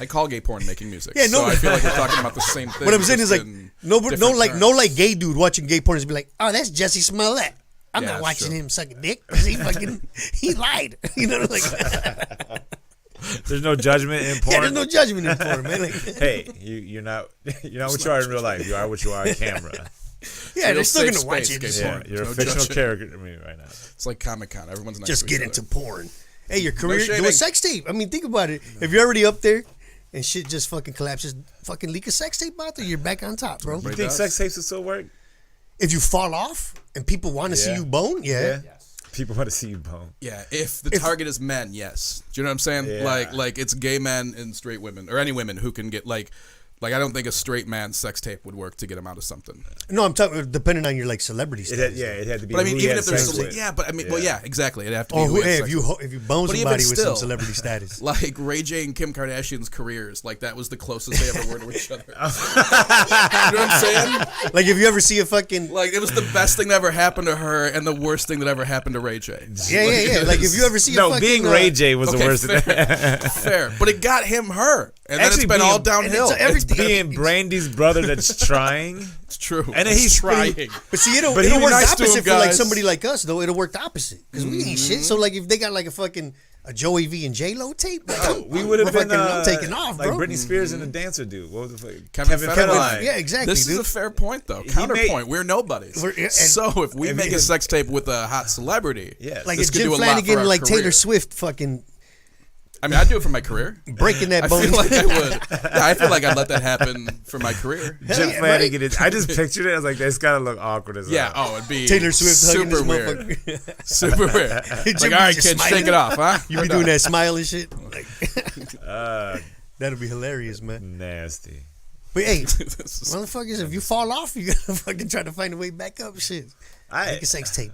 I call gay porn making music. Yeah, no, so I feel like we're talking about the same thing. What I'm saying is, just like, in no different like terms. gay dude watching gay porn is be like, oh, that's Jussie Smollett. I'm Yeah, not that's watching true. him suck a dick because he lied. Like, There's no judgment in porn. yeah, there's no judgment in porn, man. Like, Hey, you're not what you are in real life. You are what you are on camera. yeah, they're real still safe gonna watch space, it. gay Just, porn. You're a No fictional judgment. character to me right now. It's like Comic-Con. Everyone's nice just to get each into other. porn. Hey, your career, do shaming. a sex tape. I mean, think about it. If you're already up there and shit just fucking collapses, fucking leak a sex tape out there, you're back on top, bro. You Right. think does. sex tapes will still work? If you fall off and people want to see Yeah. you bone, yeah. People want to see you bone. Yeah, if the target is men, yes. Do you know what I'm saying? Yeah. Like it's gay men and straight women, or any women who can get like I don't think a straight man's sex tape would work to get him out of something. No, I'm talking depending on your like celebrity It status. had to be. But I mean, who he even had if there's sex with. but I mean, well, yeah, exactly. It'd have to be. Oh, who he had hey, sex if with. you bone But even somebody with some still- celebrity status. Like Ray J and Kim Kardashian's careers, like that was the closest they ever were to each other. You know what I'm saying? Like if you ever see a fucking Like it was the best thing that ever happened to her, and the worst thing that ever happened to Ray J. yeah. Like if you ever see a No, fucking being Ray J was the Okay, worst. fair, but it got him her, and then Actually, it's been all being- downhill. and it's It's being Brandy's brother that's trying. It's true, And then he's trying. But see, it'll But he work was nice to opposite him, for like guys. somebody like us though. It'll work the opposite because we ain't shit. So like if they got like a Joey V and J Lo tape, like, We would have we're been fucking, I'm taking off, like bro. Britney Spears and the dancer dude. What was the fuck? Kevin Federline. Federline. Yeah, exactly. This dude. is a fair point, though. Counterpoint: we're nobodies. and- So if we make a sex tape with a hot celebrity, Yes. Like this if could Jim do a lot for Flannigan, our like career. Taylor Swift, fucking I mean, I'd do it for my career. breaking that I bone. feel like I would. Yeah, I feel like I'd let that happen for my career. Jim yeah, Flannigan is. I just pictured it. I was like, that's gotta look awkward as Yeah. hell. Oh, it'd be Taylor Swift hugging super this weird. motherfucker. Super weird. Jim Like, all right, just kids, smiling. shake it off, huh? You be doing that smile and shit. Like, Uh, that'll be hilarious, man. nasty. But hey, This is- motherfuckers, if you fall off, you gotta fucking try to find a way back up. Shit, make a sex tape.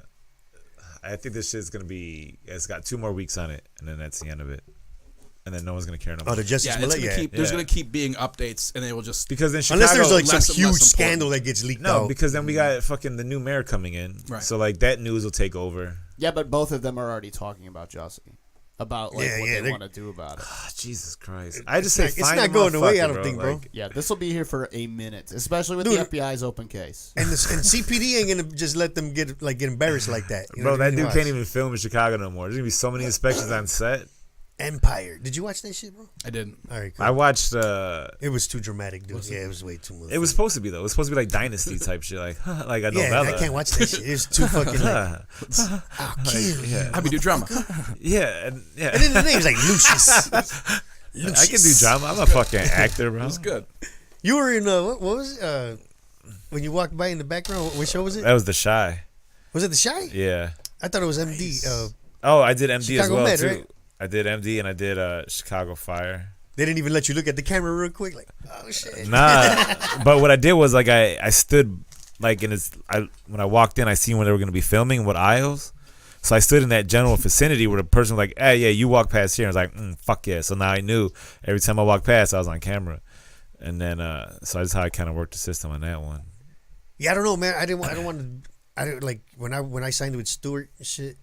I think this shit's gonna be. It's got 2 more weeks on it, and then that's the end of it. And then no one's gonna care no Oh, more. the Jussie yeah, it's Smollett, gonna yeah. keep. There's Yeah. gonna keep being updates, and they will just. Because in Chicago, Unless there's like less some and huge less important. scandal that gets leaked no, out. because then we got fucking the new mayor coming in, Right. so like that news will take over. Yeah, but both of them are already talking about Jussie. About like Yeah, what yeah, they they- want to do about it. Oh, Jesus Christ! I just say it's find not a going away, I motherfucker, don't think, bro. Like, Yeah, this will be here for a minute, especially with Dude. the FBI's open case. And CPD ain't gonna just let them get embarrassed like that. You know bro, what I that mean? dude can't even film in Chicago no more. There's gonna be so many inspections on set. Empire. Did you watch that shit, bro? I didn't. All right, cool. I watched. It was too dramatic, dude. Yeah, it was way too much. It was supposed to be though. It was supposed to be like Dynasty type shit, like like a Yeah, novella. I can't watch that shit. It was too fucking like, I'll kill you. Yeah, I do drama. yeah, and And then the name's like Lucius. I can do drama. I'm a fucking actor, bro. It's good. You were in what was it? When you walked by in the background? What show was it? That was The Shy. Was it The Shy? Yeah. I thought it was MD. Oh, I did MD Chicago as well Med, too. right? I did MD and I did Chicago Fire. They didn't even let you look at the camera real quick. Like, oh shit. Nah, but what I did was like I stood like in his. When I walked in, I seen when they were gonna be filming, what aisles. So I stood in that general vicinity where the person was like, "Hey, yeah, you walk past here." And I was like, "Fuck yeah!" So now I knew every time I walked past, I was on camera. And then so that's how I kind of worked the system on that one. Yeah, I don't know, man. I don't want to. I don't like when I signed with Stewart and shit.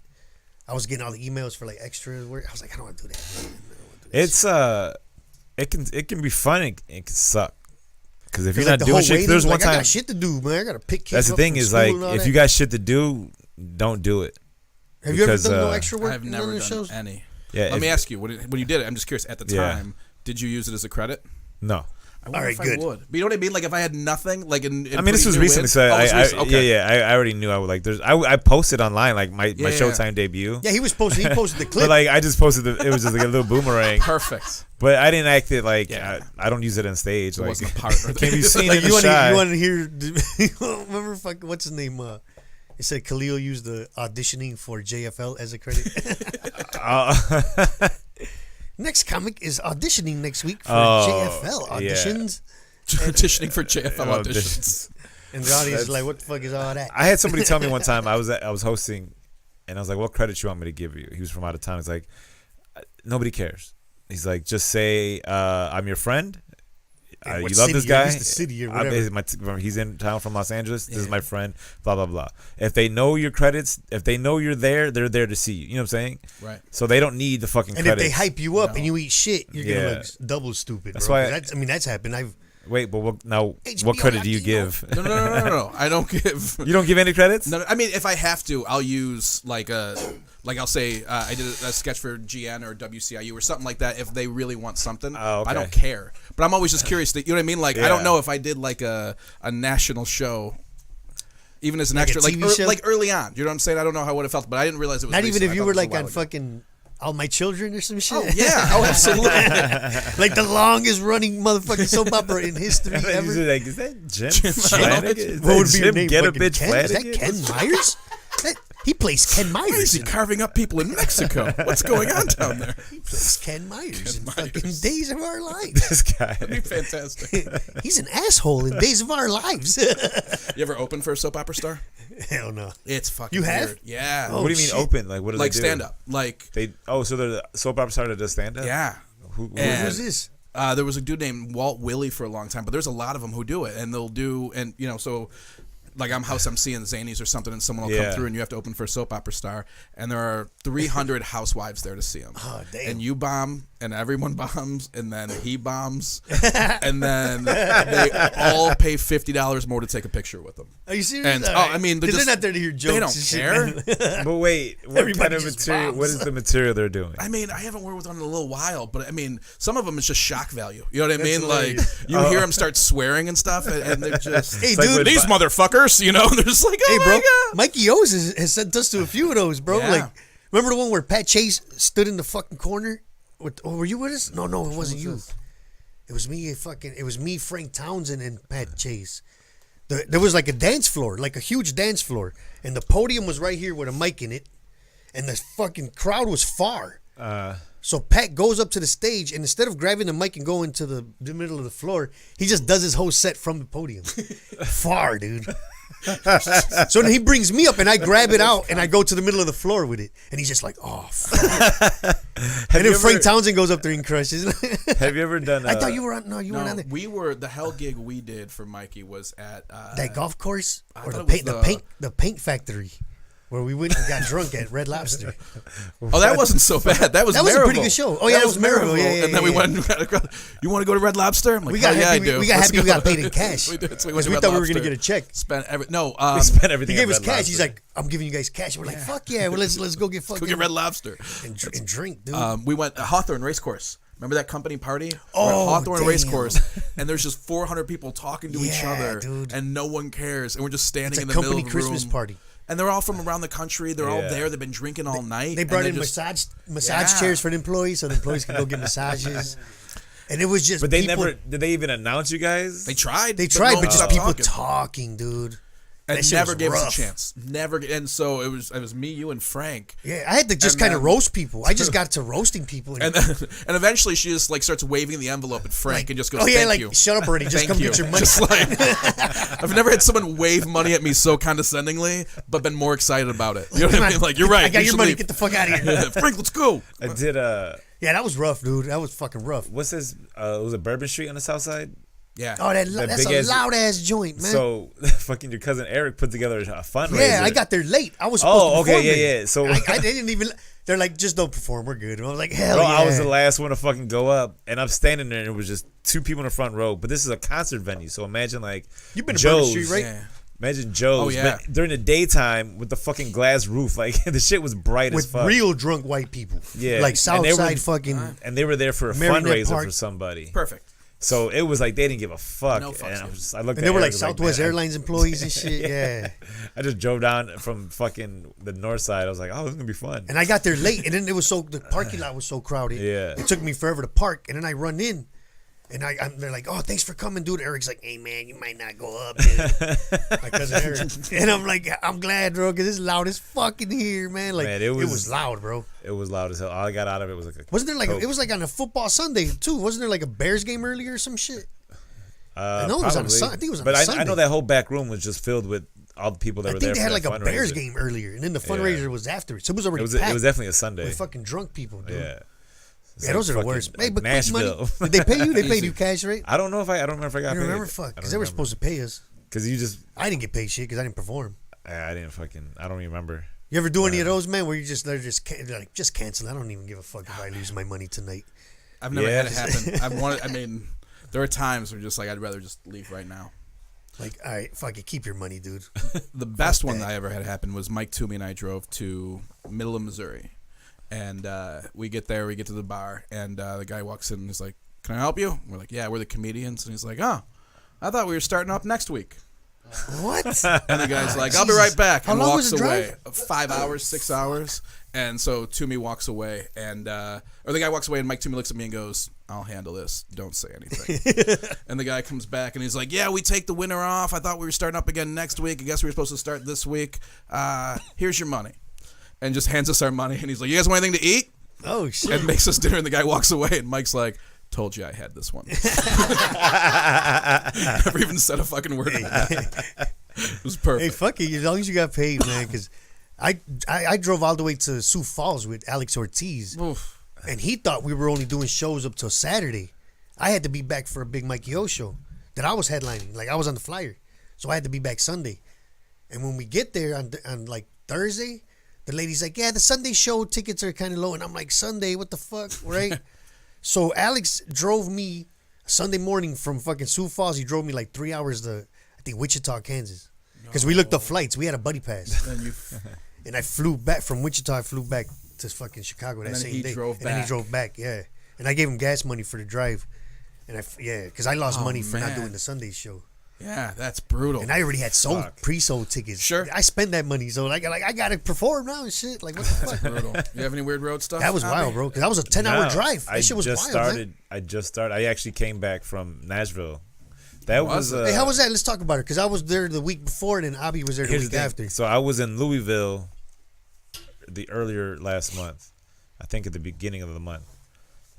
I was getting all the emails for like extra work. I was like, I don't want to do that. Man. I don't wanna do that It's it can be fun. It can suck. Because if you're like not the doing whole shit, waiting, there's one like, I time. got shit to do, man. I got to pick kids That's the up thing from is school like and all if that. you got shit to do, don't do it. Have you ever because, done no extra work? I've in never none of done the shows? any. Yeah. Let me ask you, when you did it, I'm just curious. At the Yeah. time, did you use it as a credit? No. I wonder All right, if good. I would. But you know what I mean? Like if I had nothing, like in I mean, this was putting you recently, in- so Oh, it was recent. Okay. I already knew I would like. I posted online like my Showtime debut. Yeah, he posted the clip. But like I just posted it was just like a little boomerang. Perfect. But I didn't act it like Yeah. I don't use it on stage. It Like wasn't a part. can be seen Like in the you want shot. to hear? Remember, what's his name? It said Khalil used the auditioning for JFL as a credit. Next comic is auditioning next week for JFL auditions, Auditioning for JFL Oh, auditions. and the audience is like, "What the fuck is all that?" I had somebody tell me one time I was hosting, and I was like, "What credit you want me to give you?" He was from out of town. He's like, "Nobody cares." He's like, "Just say I'm your friend. And You what love city, this at guy. least the city or whatever. He's in town from Los Angeles. This is my friend. Blah blah blah. If they know your credits, if they know you're there, they're there to see you. You know what I'm saying? Right. So they don't need the fucking And credits. if they hype you up and you eat shit, you're Yeah. gonna look double stupid. That's bro. why that's happened. Wait, but what HBO credit do you Latino. give? No. I don't give. You don't give any credits? No, I mean, if I have to, I'll use like I'll say I did a sketch for GN or WCIU or something like that if they really want something. Oh, okay. I don't care. But I'm always just curious. You know what I mean? Like I Yeah. don't know if I did like a national show, even as an Like a extra, like TV show? like early on. You know what I'm saying? I don't know how I would have felt, but I didn't realize it was Not even recent. if I you thought were it was a like while on ago. fucking All My Children or some shit. Oh yeah. Oh absolutely. Like the longest running motherfucking soap opera in history I ever. was like, is that Jim Flannigan? Flannigan? Is What would that be your Jim name? Get a Fucking bitch Ken? Is that Flannigan? Ken Myers? He plays Ken Why is Myers. he carving up people in Mexico? What's going on down there? He plays Ken Myers in Myers. fucking Days of Our Lives. This guy. That'd be fantastic. He's an asshole in Days of Our Lives. You ever open for a soap opera star? Hell no. It's fucking You have? weird. Yeah. Oh, What do you mean shit. open? Like what do Like they do? stand up. Like So they're the soap opera star that does stand up? yeah. Who And- Who's this? There was a dude named Walt Willey for a long time, but there's a lot of them who do it, and they'll do, and you know, so like I'm house MC in Zanies or something, and someone will come Yeah. through, and you have to open for a soap opera star, and there are 300 housewives there to see him. Oh, damn. And you bomb, and everyone bombs, and then he bombs, and then they all pay $50 more to take a picture with them. Are you serious? And All I mean, they're just- not there to hear jokes. They don't and shit, care. man. But wait, what Everybody kind of just material? bombs. What is the material they're doing? I mean, I haven't worked with one in a little while, but I mean, some of them is just shock value. You know what I That's mean? Like hilarious. you hear them start swearing and stuff, and they're just Hey, It's like dude. when- these motherfuckers. You know, they're just like, oh Hey, my bro. god. Mikey O's has sent us to a few of those, bro. Yeah. Like, remember the one where Pat Chase stood in the fucking corner? Were you with us? No, it wasn't you. It was me. It was me, Frank Townsend, and Pat Chase. There was like a dance floor, like a huge dance floor, and the podium was right here with a mic in it, and the fucking crowd was far. So Pat goes up to the stage, and instead of grabbing the mic and going to the middle of the floor, he just does his whole set from the podium. Far, dude. So then he brings me up, and I grab it out, and I go to the middle of the floor with it. And he's just like, oh, fuck. And then Frank Townsend goes up there and crushes. Have you ever done? I thought you were on. No, you weren't No, on there. we were the hell gig we did for Mikey was at That golf course or thought the it was paint, the paint factory, where we went and got drunk at Red Lobster. Oh, that wasn't so bad. That was That was a pretty Maryville. good show. Oh, yeah, that was Maryville. Yeah, and then we yeah. went. You want to go to Red Lobster? I'm like, We got hell yeah, happy. I do. We got Let's happy. We go. got paid in cash. We did. So we Because went to we Red thought we were gonna Lobster. get a check. Spent we spent everything. He gave at us Red cash. Lobster. He's like, "I'm giving you guys cash." We're like, "Fuck yeah!" Well, let's go get fucking Go get Red Lobster. and drink, dude. We went to Hawthorne Racecourse. Remember that company party? Oh, We're at Hawthorne damn. Racecourse, and there's just 400 people talking to each Yeah, other, dude. and no one cares, and we're just standing It's a in the middle company of the Christmas room. party. And they're all from around the country. They're all Yeah. there. They've been drinking all night. They brought and in they're just- massage Yeah. chairs for the employees, so the employees could go get massages. And it was just But they people, never did. They even announce you guys? They tried. They but tried, no but one just stopped people talking. talking, dude. And That shit never was gave us rough. a chance. Never. And so it was me, you, and Frank. Yeah, I had to just And kind of then- roast people. I just got to roasting people. And and eventually she just like starts waving the envelope at Frank and just goes, "Oh yeah, "Thank like you, shut up already. Just thank come you." get your money." Just like I've never had someone wave money at me so condescendingly, but been more excited about it. You know what I mean? Like you're right. I got you your should money. leave. Get the fuck out of here. Frank, let's go. I did. Yeah, that was rough, dude. That was fucking rough. What's this? Was it Bourbon Street on the South Side? Yeah. Oh, that's big a ass- loud ass joint, man. So fucking your cousin Eric put together a fundraiser. Yeah, I got there late. I was supposed to Oh, perform okay, there. yeah. So I didn't even. They're like, just don't perform. We're good. And I was like, hell bro, yeah. I was the last one to fucking go up, and I'm standing there, and it was just 2 people in the front row. But this is a concert venue, so imagine like You've been to Joe's. Bourbon Street, right? Yeah. Imagine Joe's. Oh, yeah. But during the daytime with the fucking glass roof, like the shit was bright as With fuck. real drunk white people. Yeah. Like And South they were- Side fucking. And they were there for a Marinette fundraiser Park. for somebody. Perfect. So it was like they didn't give a fuck. No fucks and given. I looked And at they were Eric, like was Southwest man, Airlines employees and shit. Yeah. I just drove down from fucking the north side. I was like, oh, this is gonna be fun. And I got there late, and then the parking lot was so crowded. Yeah. It took me forever to park, and then I run in, and they're like, "Oh, thanks for coming, dude." Eric's like, "Hey, man, you might not go up." My cousin Eric, and I'm like, "I'm glad, bro, because it's loud as fuck in here, man." Like, Man, it it was was- loud, bro. It was loud as hell. All I got out of it was like a Wasn't there like Coke. it was like on a football Sunday too? Wasn't there like a Bears game earlier or some shit? I know it was on a probably. Sun- I think it was on but a I Sunday. know that whole back room was just filled with all the people that I were think there. they for had like that a Bears fundraiser. game earlier, and then the fundraiser was after it, so it was already It packed was definitely a Sunday. with fucking drunk people, dude. Yeah. It's Yeah, like those are the fucking, worst. Hey, like but quick money. Nashville. Did they pay you? They paid Easy. you cash, right? I don't remember if I got I don't paid. remember, fuck, because they were supposed to pay us. Because you just, I didn't get paid shit because I didn't perform. I didn't fucking, I don't even remember. You ever do any of those, man, where they're like, just cancel. I don't even give a fuck if I lose my money tonight. I've never Yeah. had it happen. I mean, there are times where just like I'd rather just leave right now. Like, all right, fuck it, keep your money, dude. The best one that. that I ever had happen was Mike Toomey and I drove to middle of Missouri, and we get there, we get to the bar, and the guy walks in and he's like, "Can I help you?" We're like, "Yeah, we're the comedians," and he's like, "Oh, I thought we were starting up next week." What? And the guy's like, "I'll be right back," How and long walks was the away. drive? 5 hours, 6 hours, and so Toomey walks away, and or the guy walks away, and Mike Toomey looks at me and goes, "I'll handle this. Don't say anything." And the guy comes back and he's like, "Yeah, we take the winter off. I thought we were starting up again next week. I guess we were supposed to start this week. Here's your money," and just hands us our money. And he's like, "You guys want anything to eat?" Oh, shit. And makes us dinner. And the guy walks away, and Mike's like, "Told you I had this one." Never even said a fucking word about that. It was Hey, perfect. fuck it, as long as you got paid, man, because I drove all the way to Sioux Falls with Alex Ortiz, Oof. and he thought we were only doing shows up till Saturday. I had to be back for a big Mikey O show that I was headlining. Like, I was on the flyer, so I had to be back Sunday. And when we get there on like Thursday, the lady's like, "Yeah, the Sunday show tickets are kind of low," and I'm like, "Sunday, what the fuck?" Right? So Alex drove me Sunday morning from fucking Sioux Falls. He drove me like 3 hours to, I think, Wichita, Kansas, because we looked up flights. We had a buddy pass, Then you and I flew back from Wichita. I flew back to fucking Chicago that And then same he day, drove and then he back. drove back. Yeah, and I gave him gas money for the drive, and because I lost Oh, money for not man. doing the Sunday show. Yeah, that's brutal. And I already had pre-sold tickets. Sure. I spent that money, so I gotta perform now and shit. Like, what the fuck? brutal. You have any weird road stuff? That was Abby? wild, bro. Because that was a 10-hour No, drive. That shit was wild, man. I just started. I actually came back from Nashville. That Was was. it? Hey, how was that? Let's talk about it. Because I was there the week before, and then Abby was there the Here's week the thing. after. So I was in Louisville the earlier last month. I think at the beginning of the month.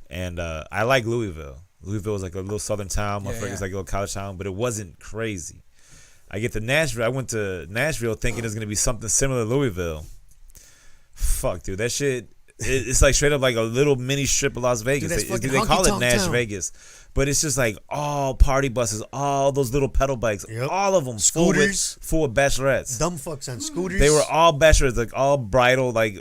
And I like Louisville. Louisville was like a little southern town. Yeah, Motherfuckers yeah. like a little college town, but it wasn't crazy. I get to Nashville. I went to Nashville thinking it's gonna be something similar to Louisville. Fuck, dude, that shit. It's like straight up like a little mini strip of Las Vegas. that's They fucking call it honky-tonk Nash town. Vegas, but it's just like all party buses, all those little pedal bikes, Yep. all of them Scooters. full of bachelorettes. Dumb fucks on scooters. They were all bachelorettes, like all bridal like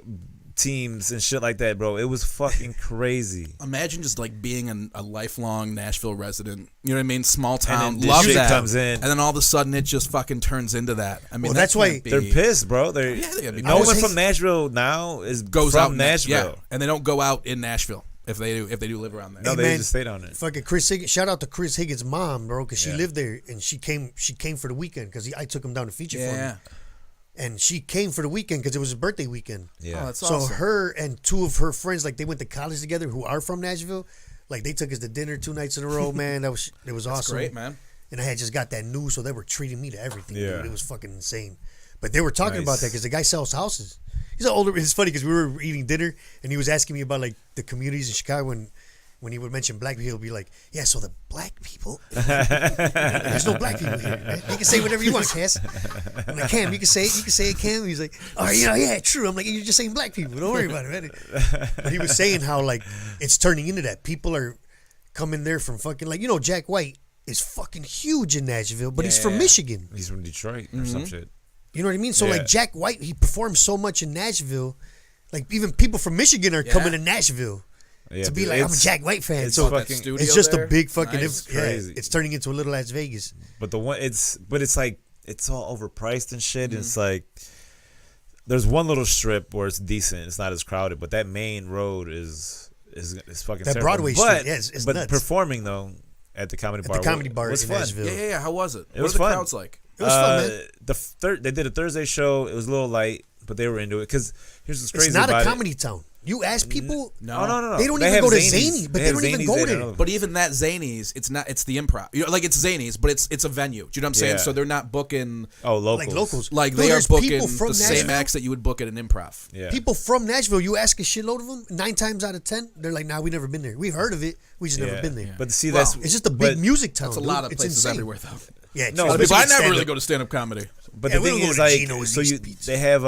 teams and shit like that, bro. It was fucking crazy. Imagine just like being a lifelong Nashville resident. You know what I mean? Small town, then this love shit that. comes in. And then all of a sudden it just fucking turns into that. I mean, Well, that's why They're pissed, bro. They're Yeah, they gotta be no pissed. one from Nashville now is goes from out in Nashville. Yeah, and they don't go out in Nashville if they do live around there. No, Hey, they man, just stayed on it. Fucking Chris Higgins. Shout out to Chris Higgins' mom, bro, because she Yeah. lived there and she came for the weekend because I took him down to feature for Yeah. me. And she came for the weekend because it was his birthday weekend. Yeah. Oh, that's So awesome. her and two of her friends, like they went to college together, who are from Nashville. Like they took us to dinner 2 nights in a row, man. It was That's awesome. great, man. And I had just got that news, so they were treating me to everything. Yeah. Dude. It was fucking insane. But they were talking about Nice. that because the guy sells houses. He's an older. It's funny because we were eating dinner and he was asking me about like the communities in Chicago and. When he would mention black people, he'll be like, "Yeah, so the black people, there's no black people here. Right? You can say whatever you want, Cass." I'm like, "Cam, you can say it. You can say it, Cam." He's like, "Oh, yeah, true." I'm like, "You're just saying black people. Don't worry about it." Right? But he was saying how like it's turning into that. People are coming there from fucking like Jack White. is fucking huge in Nashville, but he's Yeah, from yeah. Michigan. He's from Detroit or some shit. You know what I mean? So Yeah. like Jack White, he performs so much in Nashville. Like even people from Michigan are coming to Nashville Yeah, to be dude, like, I'm a it's- Jack White fan. it's So fucking- studio it's just there? a big fucking Nice. Crazy. it's turning into a little Las Vegas. But it's like it's all overpriced and shit. And it's like there's one little strip where it's decent. It's not as crowded, but that main road is fucking That terrible. Broadway but, street, yeah, it's but nuts. performing though at the comedy bar, was in fun. Nashville. Yeah. How was it? It what was are the fun. crowds like? It was fun, man. They did a Thursday show. It was a little light, but they were into it because here's what's crazy It's not about a it. comedy town. You ask people, No. Oh, no. They don't They even have go to Zanies. Zany, but they have don't even Zanies go at there. another- But even that Zanies, it's not. It's the improv. Like it's Zanies, but it's a venue. Do you know what I'm saying? Yeah. So they're not booking locals. like locals. like No, they are there's booking people the from same Nashville. acts that you would book at an improv. Yeah. People from Nashville, you ask a shitload of them, 9 times out of 10, they're like, "Nah, we never been there. We heard of it, we just never Yeah. been there." But see, Well, that's It's just a big but- music town. That's a dude. lot of It's places insane. everywhere, though. Yeah, No, especially but I never stand-up. really go to stand up comedy. But Yeah, the we thing don't go is, to like, Gino's so and you eat pizza. they have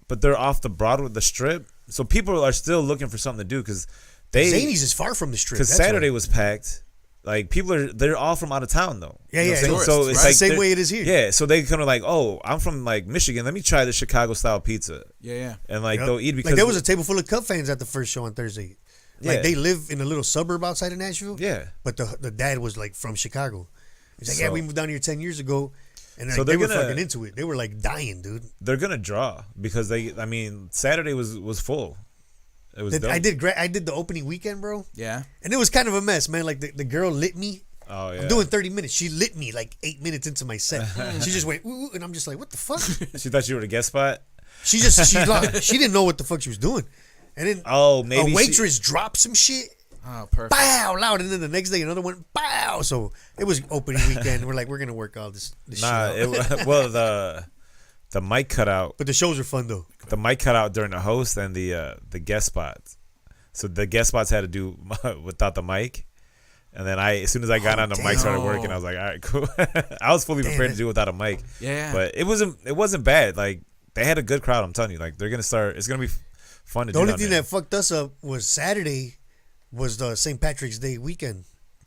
but they're off the Broadway, the Strip. So people are still looking for something to do because Zanies is far from the strip. because that's Saturday why. was packed. Like they're all from out of town though. Yeah, You know yeah, what I'm saying? tourists, So right? it's It's like the same they're- way it is here. Yeah, so they kind of like, oh, I'm from like Michigan. Let me try the Chicago style pizza, Yeah. and like Yep. they'll eat because Like there was a table full of Cub fans at the first show on Thursday. Like Yeah. they live in a little suburb outside of Nashville. Yeah. But the dad was like from Chicago. He's like, yeah, So- we moved down here 10 years ago. And So like, they're they were gonna- fucking into it. They were like dying, dude. they're gonna draw because Saturday was full. It was dope. I did the opening weekend, bro. Yeah. And it was kind of a mess, man. Like the girl lit me. Oh yeah. I'm doing 30 minutes. She lit me like 8 minutes into my set. She just went, ooh, and I'm just like, what the fuck? She thought you were the guest spot. She didn't know what the fuck she was doing. And then Oh, maybe a waitress dropped some shit. Oh, perfect. Bow, loud. And then the next day, another one, bow. So it was opening weekend. We're like, we're going to work all this shit Nah, out. well the mic cut out. But the shows are fun, though. The mic cut out during the host and the guest spots. So the guest spots had to do without the mic. And then as soon as I got on, the mic started working. I was like, all right, cool. I was fully prepared to do it without a mic. Yeah. But it wasn't bad. Like they had a good crowd. I'm telling you. Like they're gonna start. It's gonna be fun to The do. only down thing there. that fucked us up was Saturday was the St. Patrick's Day weekend.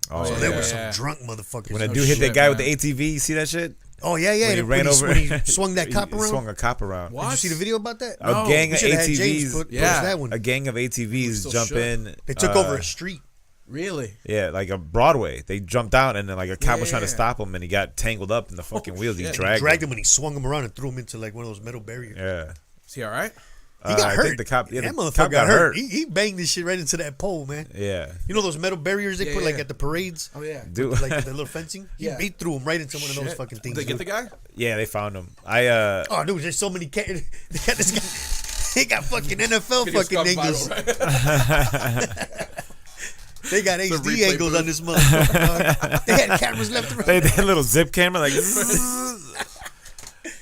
Oh, So yeah. there were some drunk motherfuckers. When that No dude hit that shit, guy with man. the ATV, you see that shit? Oh, yeah, yeah. When he and ran over, when he swung that cop He around. swung a cop around. What? Did you see the video about that? A gang We of should have had James ATVs. post Yeah. that one. A gang of ATVs still jump should. in. They took over a street. Really? Yeah, like a Broadway. They jumped out, and then like a cop was trying to Yeah. stop him, and he got tangled up in the fucking wheels. He shit. dragged Him and he swung him around and threw him into like one of those metal barriers. Yeah. Is he all right? He got I hurt. think the cop. Yeah, that the motherfucker cop got hurt. He banged this shit right into that pole, man. Yeah, You know those metal barriers they Yeah, put like yeah. at the parades? Oh yeah. dude. Like the little fencing? Yeah. He threw him right into one of those Shit. fucking things. Did they get dude. the guy? Yeah, they found him. Oh, dude, there's so many they got this guy. They got fucking NFL Video's fucking gone angles. viral, right? They got a HD replay angles booth. on this motherfucker. They had cameras left and right. they had a little zip camera, like.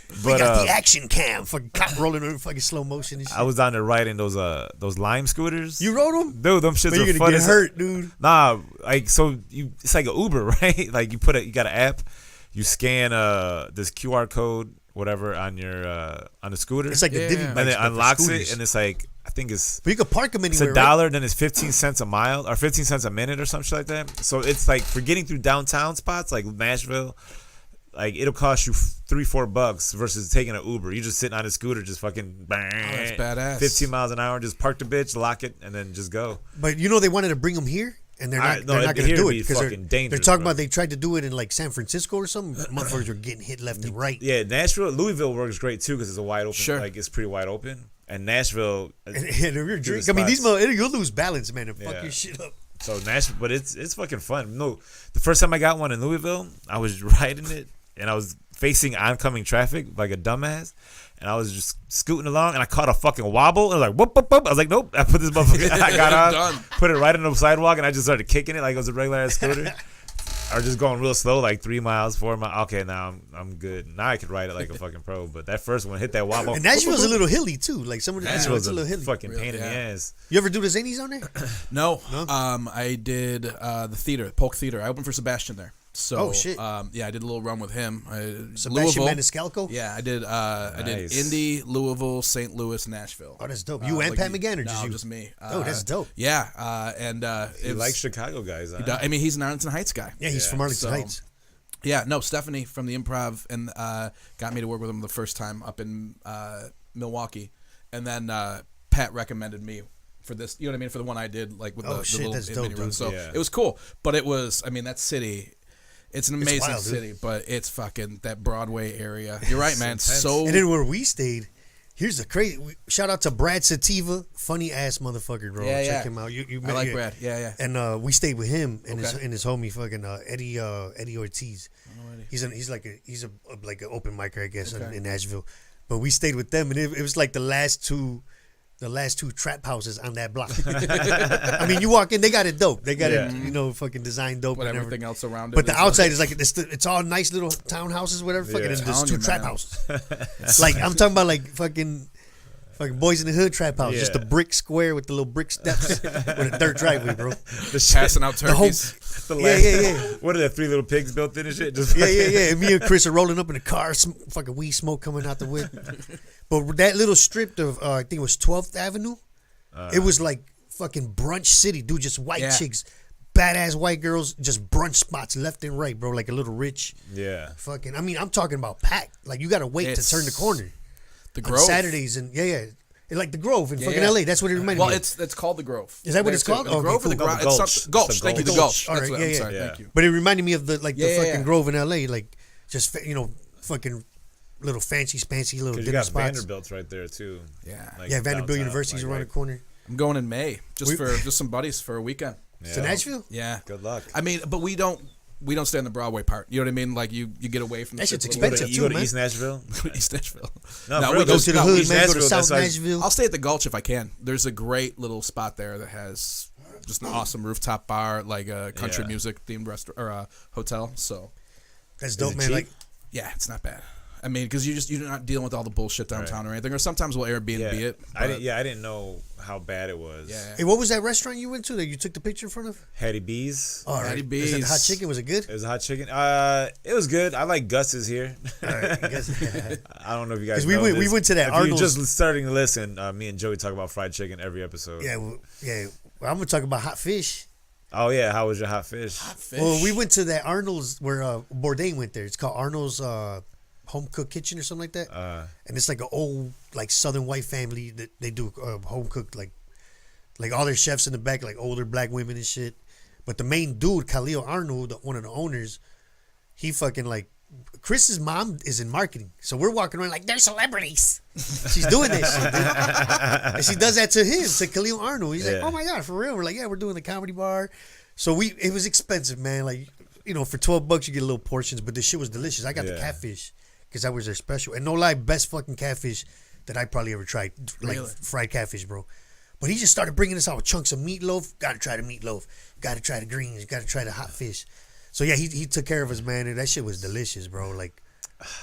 We But got the action cam for cop rolling in fucking slow motion and shit. I was down there riding those Lime scooters. You rode them? Dude, them shits But are you're fun gonna get as hurt, dude. Nah, like so it's like an Uber, right? Like you got an app, you scan this QR code, whatever, on your on the scooter, It's like Yeah. a divvy And bike and it stuff for unlocks scooters. it, and it's like I think it's But you could park them it's anywhere. $1, Right? then it's 15 cents a mile or 15 cents a minute or something like that. So it's like for getting through downtown spots like Nashville, like it'll cost you $3-4 versus taking an Uber. You just sitting on a scooter, just fucking that's badass. 15 miles an hour, just park the bitch, lock it, and then just go. But you know they wanted to bring them here, and they're not. No, They're not here going to do it'd it be because fucking dangerous, they're talking bro. about they tried to do it in like San Francisco or something. Motherfuckers were getting hit left and right. Yeah, Nashville, Louisville works great too because it's a wide open. Sure. Like it's pretty wide open. And Nashville, And if you're do the drinking, I mean, these spots. you'll lose balance, man, and fuck Yeah. your shit up. So Nashville, but it's fucking fun. No, the first time I got one in Louisville, I was riding it and I was facing oncoming traffic like a dumbass, and I was just scooting along and I caught a fucking wobble and I was like whoop whoop whoop. I was like nope. I put this motherfucker. I got on, Done. put it right on the sidewalk, and I just started kicking it like it was a regular ass scooter. Or just going real slow, like 3 miles, 4 miles. Okay, now I'm good. Now I could ride it like a fucking pro. But that first one hit that wobble. And Nashville's a little hilly too. Like some of the Nashville's it's a little hilly. fucking pain in the yeah. ass. You ever do the zanies on there? No. I did the theater, Polk Theater. I opened for Sebastian there. So, Oh, shit. Yeah, I did a little run with him. Sebastian Louisville. Maniscalco? Yeah, I did. I did Nice. Indy, Louisville, St. Louis, Nashville. Oh, that's dope. You and Pat McGann or no, just you? just me. Oh, that's dope. Yeah, and You like Chicago guys, huh? I mean, he's an Arlington Heights guy. Yeah, he's from Arlington So, Heights. Yeah, no, Stephanie from the Improv and got me to work with him the first time up in Milwaukee, and then Pat recommended me for this. You know what I mean? For the one I did, like with the shit, little that's mini dope, run. dude. So Yeah. it was cool, but it was. I mean, that city. It's an amazing wild, dude. city, but it's fucking that Broadway area. You're right, man. intense. So And then where we stayed, here's the crazy. Shout out to Brad Sativa, funny ass motherfucker, bro. Yeah, Check yeah. him out. You I like yeah. Brad. Yeah, yeah. And we stayed with him and Okay. his homie fucking Eddie Ortiz. He's like an open micer, I guess, in Nashville. But we stayed with them, and it was like the last two trap houses on that block. I mean, you walk in, they got it dope. They got it, fucking designed dope. But and everything else around it. But the is outside is like it's all nice little townhouses, whatever. Fucking, and there's Telling two you, trap man. houses. Like I'm talking about, like fucking Boys in the Hood trap house, just a Yeah. brick square with the little brick steps with a dirt driveway, bro. The shit, passing out The whole, turkeys. the yeah, last- yeah, yeah. What are the 3 little pigs built in and shit? Just Yeah, yeah, yeah. And me and Chris are rolling up in the car, fucking weed smoke coming out the whip. But that little strip of, I think it was 12th Avenue, it was like fucking brunch city, dude. Just white Yeah. chicks, badass white girls, just brunch spots left and right, bro. Like a little rich Yeah. fucking. I mean, I'm talking about packed. Like you got to wait It's to turn the corner The on Grove. Saturdays, and yeah. Like the Grove in fucking yeah. LA. That's what it reminded Well, me. of. it's called the Grove. Is that what it's That's it. called? The Okay, Grove or the cool. Grove? The It's Gulch. something- Gulch. It's the Thank you, the Gulch. Gulch. All That's right, what yeah, I'm yeah. sorry. Yeah. Thank you. But it reminded me of the Yeah, yeah, fucking yeah. Grove in LA, like just fucking little fancy little Because you dinner got spots. Vanderbilt's right there too. Yeah. Like Yeah, Vanderbilt downtown, University's like, around the right- corner. I'm going in May We- for just some buddies for a weekend. To Nashville? Yeah. Good luck. I mean, but we don't stay on the Broadway part. You know what I mean? Like you get away from the That shit's shit a little expensive, bit. You go too, to man. East Nashville? East Nashville. No, No, for we real, Go just- to the no, hood, East man. Go to Nashville, South that's why- Nashville. I'll stay at the Gulch if I can. There's a great little spot there that has just an awesome rooftop bar, like a country Yeah. music themed restaurant or a hotel. So That's dope, it man. cheap? Like, yeah, it's not bad. I mean, because you're not dealing with all the bullshit downtown or anything. Or sometimes we'll Airbnb Yeah. it. I but- didn't know how bad it was. Yeah. hey, what was that restaurant you went to that you took the picture in front of? Hattie B's. All Hattie right. Is it hot B's. chicken? Was it good? It was a hot chicken. It was good. I like Gus's here. All right. I guess, I don't know if you guys 'Cause we know went- this. we went to that If Arnold's- you're just starting to listen, me and Joey talk about fried chicken every episode. yeah. Well, Well, I'm gonna talk about hot fish. Oh yeah, how was your hot fish? Fish. Well, we went to that Arnold's where Bourdain went there. It's called Arnold's Home Cooked Kitchen or something like that. And it's like an old, like Southern white family that they do home cooked, like all their chefs in the back, like older black women and shit. But the main dude, Khalil Arnold, one of the owners, he fucking like Chris's mom is in marketing, so we're walking around like they're celebrities. She's doing this shit, dude. And she does that to him, to Khalil Arnold. He's like, Yeah. oh my god, for real? We're like, yeah, we're doing the comedy bar. So it was expensive, man. Like, for $12 you get little portions, but the shit was delicious. I got the Yeah. catfish because that was their special, and no lie, best fucking catfish that I probably ever tried, like Really? fried catfish, bro. But he just started bringing us out with chunks of meatloaf. Got to try the meatloaf. Got to try the greens. Got to try the hot fish. So yeah, he took care of us, man, and that shit was delicious, bro. Like,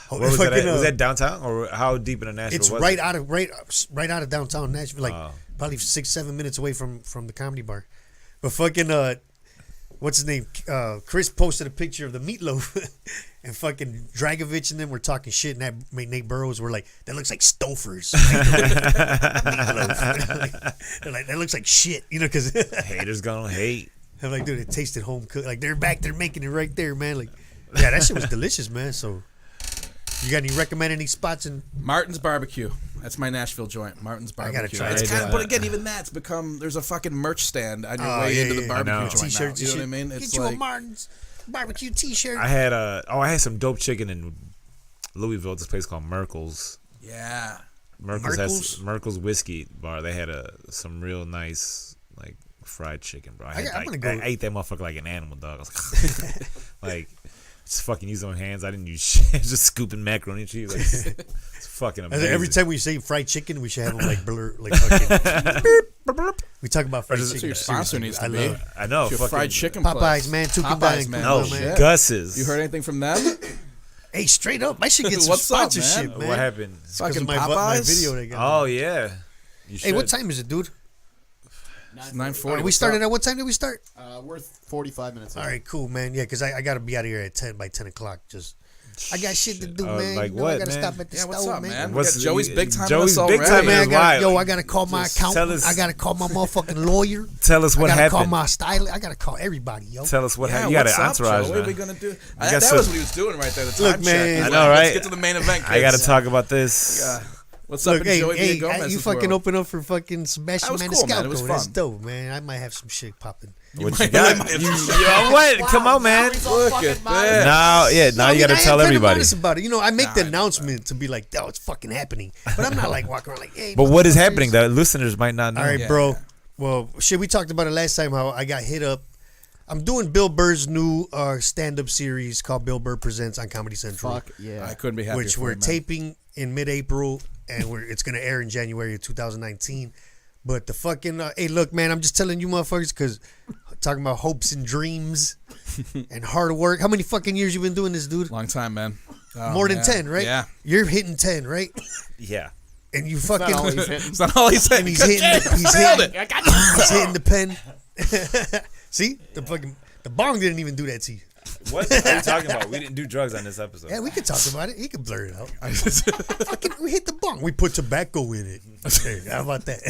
Where was that? fucking, Was that downtown or how deep in the Nashville? it's was right it? out of downtown Nashville, like Oh. probably 6-7 minutes away from the comedy bar. But fucking what's his name? Chris posted a picture of the meatloaf, and fucking Dragovich and them were talking shit, and that made Nate Burrows were like, that looks like Stouffer's meatloaf. They're like, that looks like shit, because Haters gonna hate. I'm like, dude, it tasted home cooked. Like they're back there making it right there, man. Like, yeah, that shit was delicious, man. So, you got any any spots in? Martin's Barbecue. That's my Nashville joint. Martin's Barbecue. try It's it. kind of, but again, even that's become. There's a fucking merch stand on your Oh, way yeah, into the yeah. barbecue I know. joint. Now. T-shirts, You know and what I shit. mean? It's Get you like a Martin's barbecue T-shirt. I had I had some dope chicken in Louisville. This place called Merkel's. yeah. Merkel's Merkel's? has Merkel's whiskey bar. They had some real nice like fried chicken, bro. I'm gonna go- I ate that motherfucker like an animal, dog. I was like just fucking use my hands. I didn't use shit. Just scooping macaroni and cheese. Like, it's fucking amazing. Every time we say fried chicken, we should have them like blur, like fucking. We talk about fried Or just- chicken. That's what your sponsor needs to I be. love it. I know. It's your fucking, fried chicken Popeyes, place. man. Tucumán, Popeyes, man. No, Come on, man. Gus's. You heard anything from them? Hey, straight up, I should get some What's up, sponsorship, man? man. What happened? It's 'cause Fucking of my Popeyes? video they got. Oh yeah. You Hey, what should. time is it, dude? 9:40. We started at what time did we start? We're 45 minutes. All right, cool, man. Yeah, because I got to be out of here at 10 by 10 o'clock. I got shit to do, man. like you know, what, I got to man? stop at the Yeah, stove, what's up, man. man? What's Joey's big time. Joey's us big already. time, Man, man. I got to call my Just accountant. tell us- I got to call my motherfucking lawyer. Tell us what I got to call happened. my stylist. I got to call everybody, yo. Tell us what Yeah, happened. You got an what's up, entourage, Joey? What are we man. gonna do? got That some- was what he was doing right there. The Look, time man. check. I know, right? Let's get to the main event. I got to kids. talk about this. What's up, Look, in hey, Joey hey, Gomez's you fucking world? open up for fucking Sebastian That was cool, man. It was Maniscalco. That's fun. dope, man. I might have some shit popping. What you got? Yo, what? Come on, man. Look at that. Now you got to tell I am everybody. honest about it. You know, I make the announcement to be like, "Oh, it's fucking happening," but I'm not like walking around like, "Hey." But what is happening that listeners might not know? All right, Yeah. bro. Well, shit, we talked about it last time. How I got hit up. I'm doing Bill Burr's new stand-up series called Bill Burr Presents on Comedy Central, Fuck yeah. I couldn't be happier. which for we're you, man. taping in mid-April, and it's gonna air in January of 2019. But the fucking hey, look, man, I'm just telling you, motherfuckers, because talking about hopes and dreams and hard work. How many fucking years you been doing this, dude? Long time, man. Oh, More than man. 10, right? Yeah. You're hitting 10, right? Yeah. And you Not fucking all he's hitting. It's not all he's saying. and he's hitting Nailed it. he's hitting the pen. See? The bong didn't even do that to you. What are you talking about? We didn't do drugs on this episode. Yeah, we could talk about it. He could blur it out. Fucking, we hit the bong. We put tobacco in it. Hey, how about that?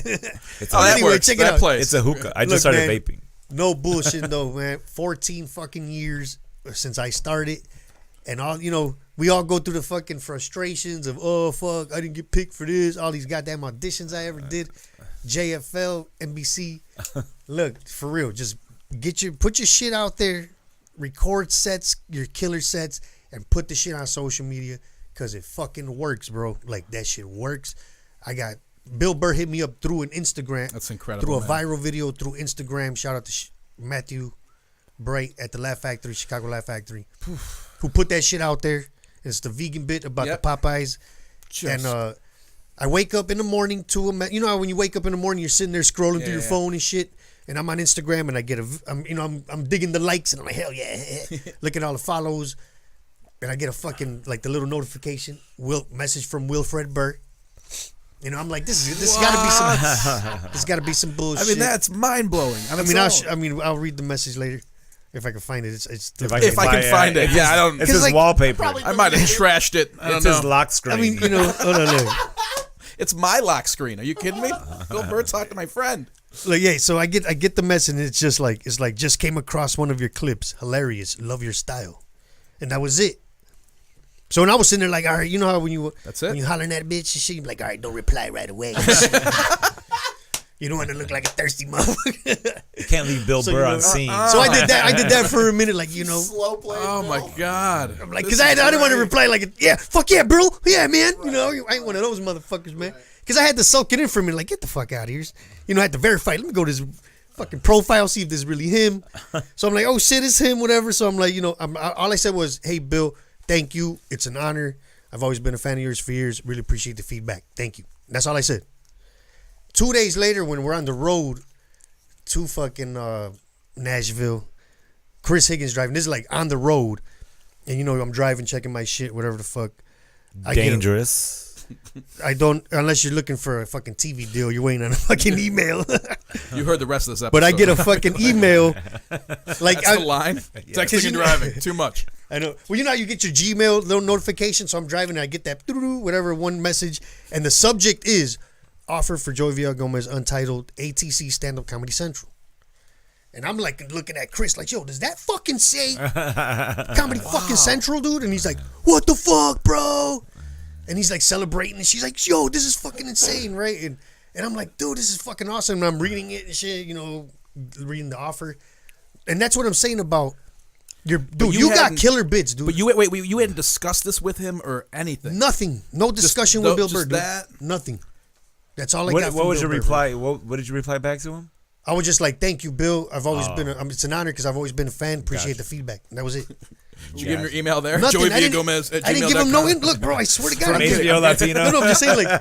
It's Oh, a, that Anyway, works. check it That out. plays. it's a hookah. I Look, just started man. vaping. No bullshit though, man. 14 fucking years since I started. And all, you know, we all go through the fucking frustrations of, oh, fuck, I didn't get picked for this. All these goddamn auditions I ever did. JFL, NBC. Look, for real, just put your shit out there, record sets, your killer sets, and put the shit on social media because it fucking works, bro. Like, that shit works. I got Bill Burr hit me up through an Instagram. That's incredible, Through a man. viral video through Instagram. Shout out to Matthew Bright at the Laugh Factory, Chicago Laugh Factory, who put that shit out there. It's the vegan bit about Yep. the Popeyes. Just- And I wake up in the morning to you know how when you wake up in the morning you're sitting there scrolling through your Yeah. phone and shit, and I'm on Instagram and I get I'm digging the likes and I'm like, hell yeah, look at all the follows, and I get a fucking like the little notification message from Wilfred Burr. You know, I'm like, this gotta be some bullshit. I mean, that's mind blowing. I'll read the message later if I can find it. It's If I can find it, yeah, I don't. It's his like, wallpaper. I might have trashed it. I don't It's know. his lock screen. I mean, you know, hold on, look. It's my lock screen. Are you kidding me? Bill Burr talked to my friend. Like, yeah, so I get the message, and it's like just came across one of your clips, hilarious, love your style, and that was it. So when I was sitting there, like, all right, you know how when you hollering at a bitch and shit, you're like, all right, don't reply right away. You don't want to look like a thirsty motherfucker. you can't leave Bill So, Burr you know, on scene. So I did that for a minute, like, you know, Slow play. Oh my god. I'm like, because I didn't want to reply like, yeah, fuck yeah, bro, yeah, man. You know, I ain't one of those motherfuckers, man. Because I had to soak it in for a minute, like, get the fuck out of here. You know, I had to verify. Let me go to his fucking profile, see if this is really him. So I'm like, oh shit, it's him, whatever. So I'm like, you know, all I said was, hey, Bill, thank you. It's an honor. I've always been a fan of yours for years. Really appreciate the feedback. Thank you. That's all I said. 2 days later, when we're on the road to fucking Nashville, Chris Higgins driving. This is like on the road. And, you know, I'm driving, checking my shit, whatever the fuck. Dangerous. I don't, unless you're looking for a fucking TV deal, you're waiting on a fucking email. You heard the rest of this episode. But I get a fucking email. Like, That's the line. Texting and driving. Too much. I know. Well, you know how you get your Gmail little notification? So I'm driving and I get that whatever one message. And the subject is offer for Joey Villar Gomez Untitled ATC Stand-Up Comedy Central. And I'm like looking at Chris like, yo, does that fucking say Comedy fucking Central, dude? And he's like, what the fuck, bro? And he's like celebrating. And she's like, yo, this is fucking insane, right? And I'm like, dude, this is fucking awesome. And I'm reading it and shit, you know, reading the offer. And that's what I'm saying about your dude. You got hadn't- killer bits, dude. But you wait, you hadn't discussed this with him or anything. Nothing. No discussion no- with Bill just Burr, dude. that? Nothing. That's all I got. What was from your Bill Burr. reply? What did you reply back to him? I was just like, thank you, Bill. I've always been. It's an honor because I've always been a fan. Appreciate the feedback. And that was it. Did you give him your email there? Nothing. Joey I didn't, Gomez at I didn't give him no gmail.com. Look, bro. I swear to God, From I'm kidding. HBO Latino? No, I'm just saying, like,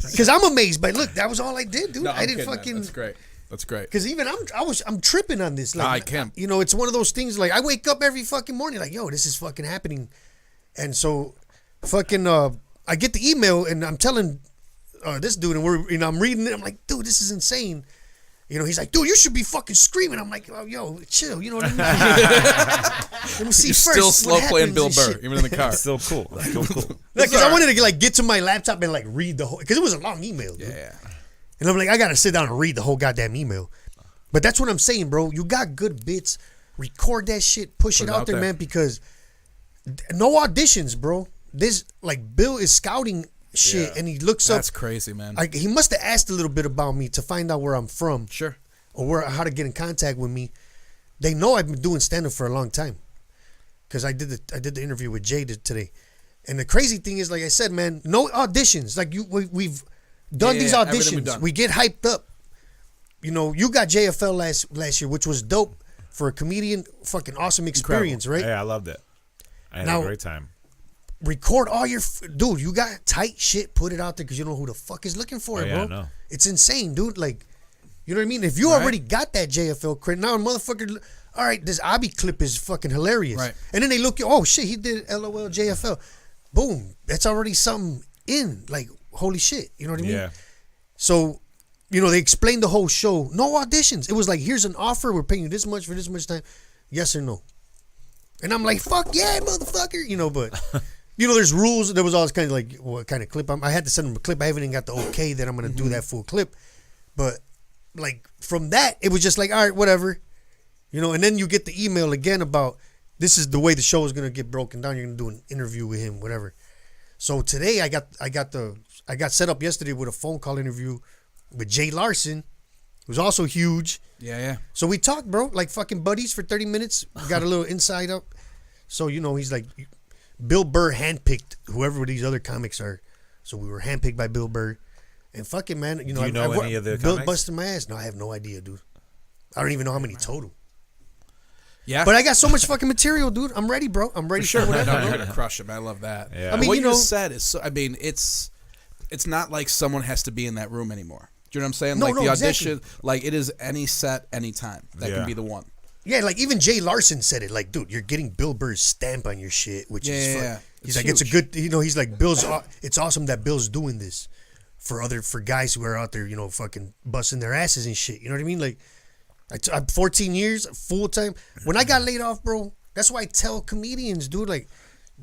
because I'm amazed. But look, that was all I did, dude. No, I I'm didn't kidding, man. fucking. That's great. That's great. Because even I'm tripping on this. Like, I can't. You know, it's one of those things. Like, I wake up every fucking morning, like, yo, this is fucking happening, and so, fucking, I get the email and I'm telling this dude, and I'm reading it. I'm like, dude, this is insane. You know, he's like, dude, you should be fucking screaming. I'm like, oh, yo, chill. You know what I mean? Let me see You're first. still slow what playing happens Bill and Burr, shit. even in the car. Still cool. Still cool. Because I wanted to get to my laptop and like read the whole, because it was a long email, dude. Yeah. And I'm like, I gotta sit down and read the whole goddamn email. But that's what I'm saying, bro. You got good bits. Record that shit. Push it out there, man. Because no auditions, bro. This like Bill is scouting shit, and he looks up. That's crazy, man. He must have asked a little bit about me to find out where I'm from. Sure. Or how to get in contact with me. They know I've been doing stand up for a long time, because I did the interview with Jay today, and the crazy thing is, like I said, man, no auditions. Like we've done these everything we've auditions. done. We get hyped up. You know, you got JFL last year, which was dope for a comedian. Fucking awesome experience, right? Yeah, I love that. I had Now- a great time. Record all your dude. You got tight shit. Put it out there because you know who the fuck is looking for it, Yeah, bro. I know. It's insane, dude. Like. You know what I mean? If you already got that JFL credit, now a motherfucker, all right, this Abi clip is fucking hilarious. Right. And then they look, oh shit, he did LOL JFL. Boom. That's already something in. Like, holy shit. You know what I mean? Yeah. So, you know, they explained the whole show. No auditions. It was like, here's an offer. We're paying you this much for this much time. Yes or no? And I'm like, fuck yeah, motherfucker. You know, but, you know, there's rules. There was always kind of like, what kind of clip? I had to send them a clip. I haven't even got the okay that I'm going to do that full clip. But, like, from that, it was just like, all right, whatever. You know, and then you get the email again about this is the way the show is going to get broken down. You're going to do an interview with him, whatever. So today I got set up yesterday with a phone call interview with Jay Larson, who's also huge. Yeah. So we talked, bro, like fucking buddies for 30 minutes. We got a little inside up. So, you know, he's like, Bill Burr handpicked whoever these other comics are. So we were handpicked by Bill Burr. And fucking, man, you know, Do you know any of the Bill comics? busted my ass. No, I have no idea, dude. I don't even know how many total. Yeah. But I got so much fucking material, dude. I'm ready, bro. I'm ready sure. for whatever. No, you're bro. gonna crush it, man. I love that. Yeah. I mean, what you you know- just said is so. I mean, it's not like someone has to be in that room anymore. Do you know what I'm saying? No, like no, the exactly. audition, like it is any set, anytime. That Yeah. can be the one. Yeah, like even Jay Larson said it. Like, dude, you're getting Bill Burr's stamp on your shit, which is fun. Yeah. He's It's like, it's a huge. good, you know, he's like, it's awesome that Bill's doing this for guys who are out there, you know, fucking busting their asses and shit. You know what I mean? Like, I'm 14 years, full time. When I got laid off, bro, that's why I tell comedians, dude, like,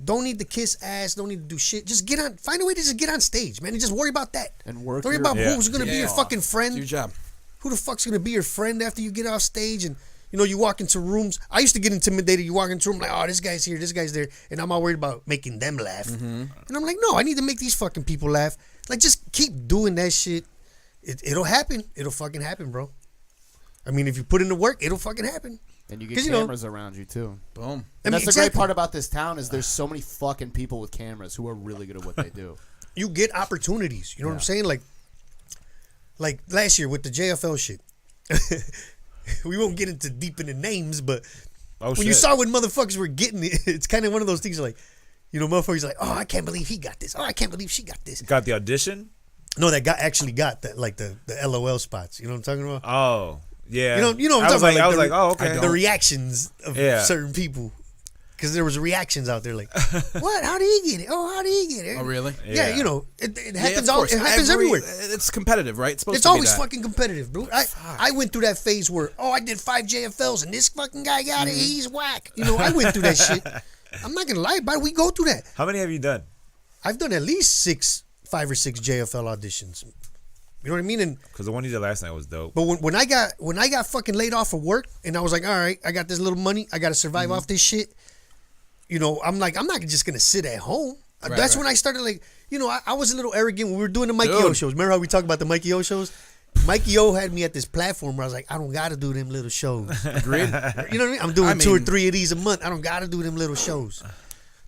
don't need to kiss ass, don't need to do shit. Just find a way to just get on stage, man, and just worry about that. And work Don't worry your- about Yeah. who's gonna be Yeah. your fucking friend. Do your job. Who the fuck's gonna be your friend after you get off stage? And you know, you walk into rooms. I used to get intimidated. You walk into a room like, oh, this guy's here, this guy's there, and I'm all worried about making them laugh. And I'm like, no, I need to make these fucking people laugh. Like, just keep doing that shit. It'll happen. It'll fucking happen, bro. I mean, if you put in the work, it'll fucking happen. And you get 'Cause, you know- cameras around you too. Boom. I And mean, that's the great exactly. part about this town is there's so many fucking people with cameras who are really good at what they do. You get opportunities. You know what I'm saying? Like last year with the JFL shit. We won't get into deep into names, but when you saw when motherfuckers were getting it, it's kind of one of those things like, you know, motherfuckers like, oh, I can't believe he got this. Oh, I can't believe she got this. Got the audition? No, that actually got that, like the LOL spots. You know what I'm talking about? Oh, yeah. You know what I'm I was talking like, about? I was like, oh, okay. The reactions of Yeah. certain people. Because there was reactions out there like, what? How did he get it? Oh, how did he get it? Oh, really? Yeah, Yeah. you know, it Yeah, happens of course. it happens everywhere. It's competitive, right? It's supposed It's to be always that. fucking competitive, bro. I went through that phase where, oh, I did 5 JFLs and this fucking guy got it. He's whack. You know, I went through that shit. I'm not gonna lie about it. We go through that. How many have you done? I've done at least 5 or 6 JFL auditions. You know what I mean? And Because the one you did last night was dope. but when I got fucking laid off of work and I was like, all right, I got this little money. I got to survive off this shit. You know, I'm like, I'm not just gonna sit at home. That's when I started like, you know, I was a little arrogant when we were doing the Mikey O Dude. shows. Remember how we talked about the Mikey O shows? Mikey O had me at this platform where I was like, I don't gotta do them little shows. Agreed. You know what I mean? I'm doing 2 or 3 of these a month. I don't gotta do them little shows.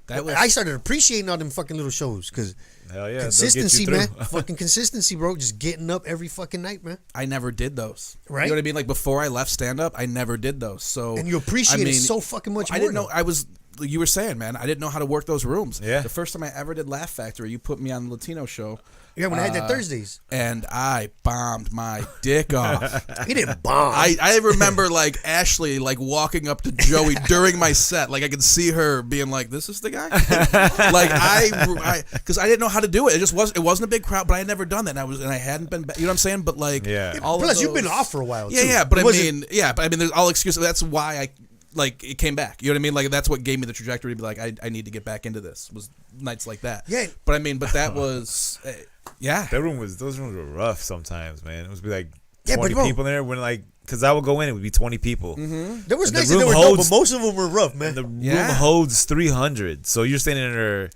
I started appreciating all them fucking little shows because Hell yeah. consistency, they'll man. get you through. Fucking consistency, bro. Just getting up every fucking night, man. I never did those. Right? You know what I mean? Like before I left stand up, I never did those. So And you appreciate I mean, it so fucking much more. I didn't know now. I was you were saying, man, I didn't know how to work those rooms. Yeah. The first time I ever did Laugh Factory, you put me on the Latino show. Yeah, when I had that Thursdays. And I bombed my dick off. He didn't bomb. I remember like Ashley like walking up to Joey during my set, like I could see her being like, "This is the guy." Like I because I didn't know how to do it. It wasn't a big crowd, but I had never done that, and I hadn't been. You know what I'm saying? But like, all Plus, of you've been those- off for a while. Yeah, too. yeah, but It wasn't- there's all excuses. That's why I. Like it came back, you know what I mean? Like that's what gave me the trajectory to be like, I need to get back into this. Was nights like that. Yeah. But that was, yeah. those rooms were rough sometimes, man. It would be like Yeah, but 20 bro- people in there when like, because I would go in, it would be 20 people. There was And the nights that they room were dope, holds- but most of them were rough, man. And the room Yeah. holds 300, so you're standing in there.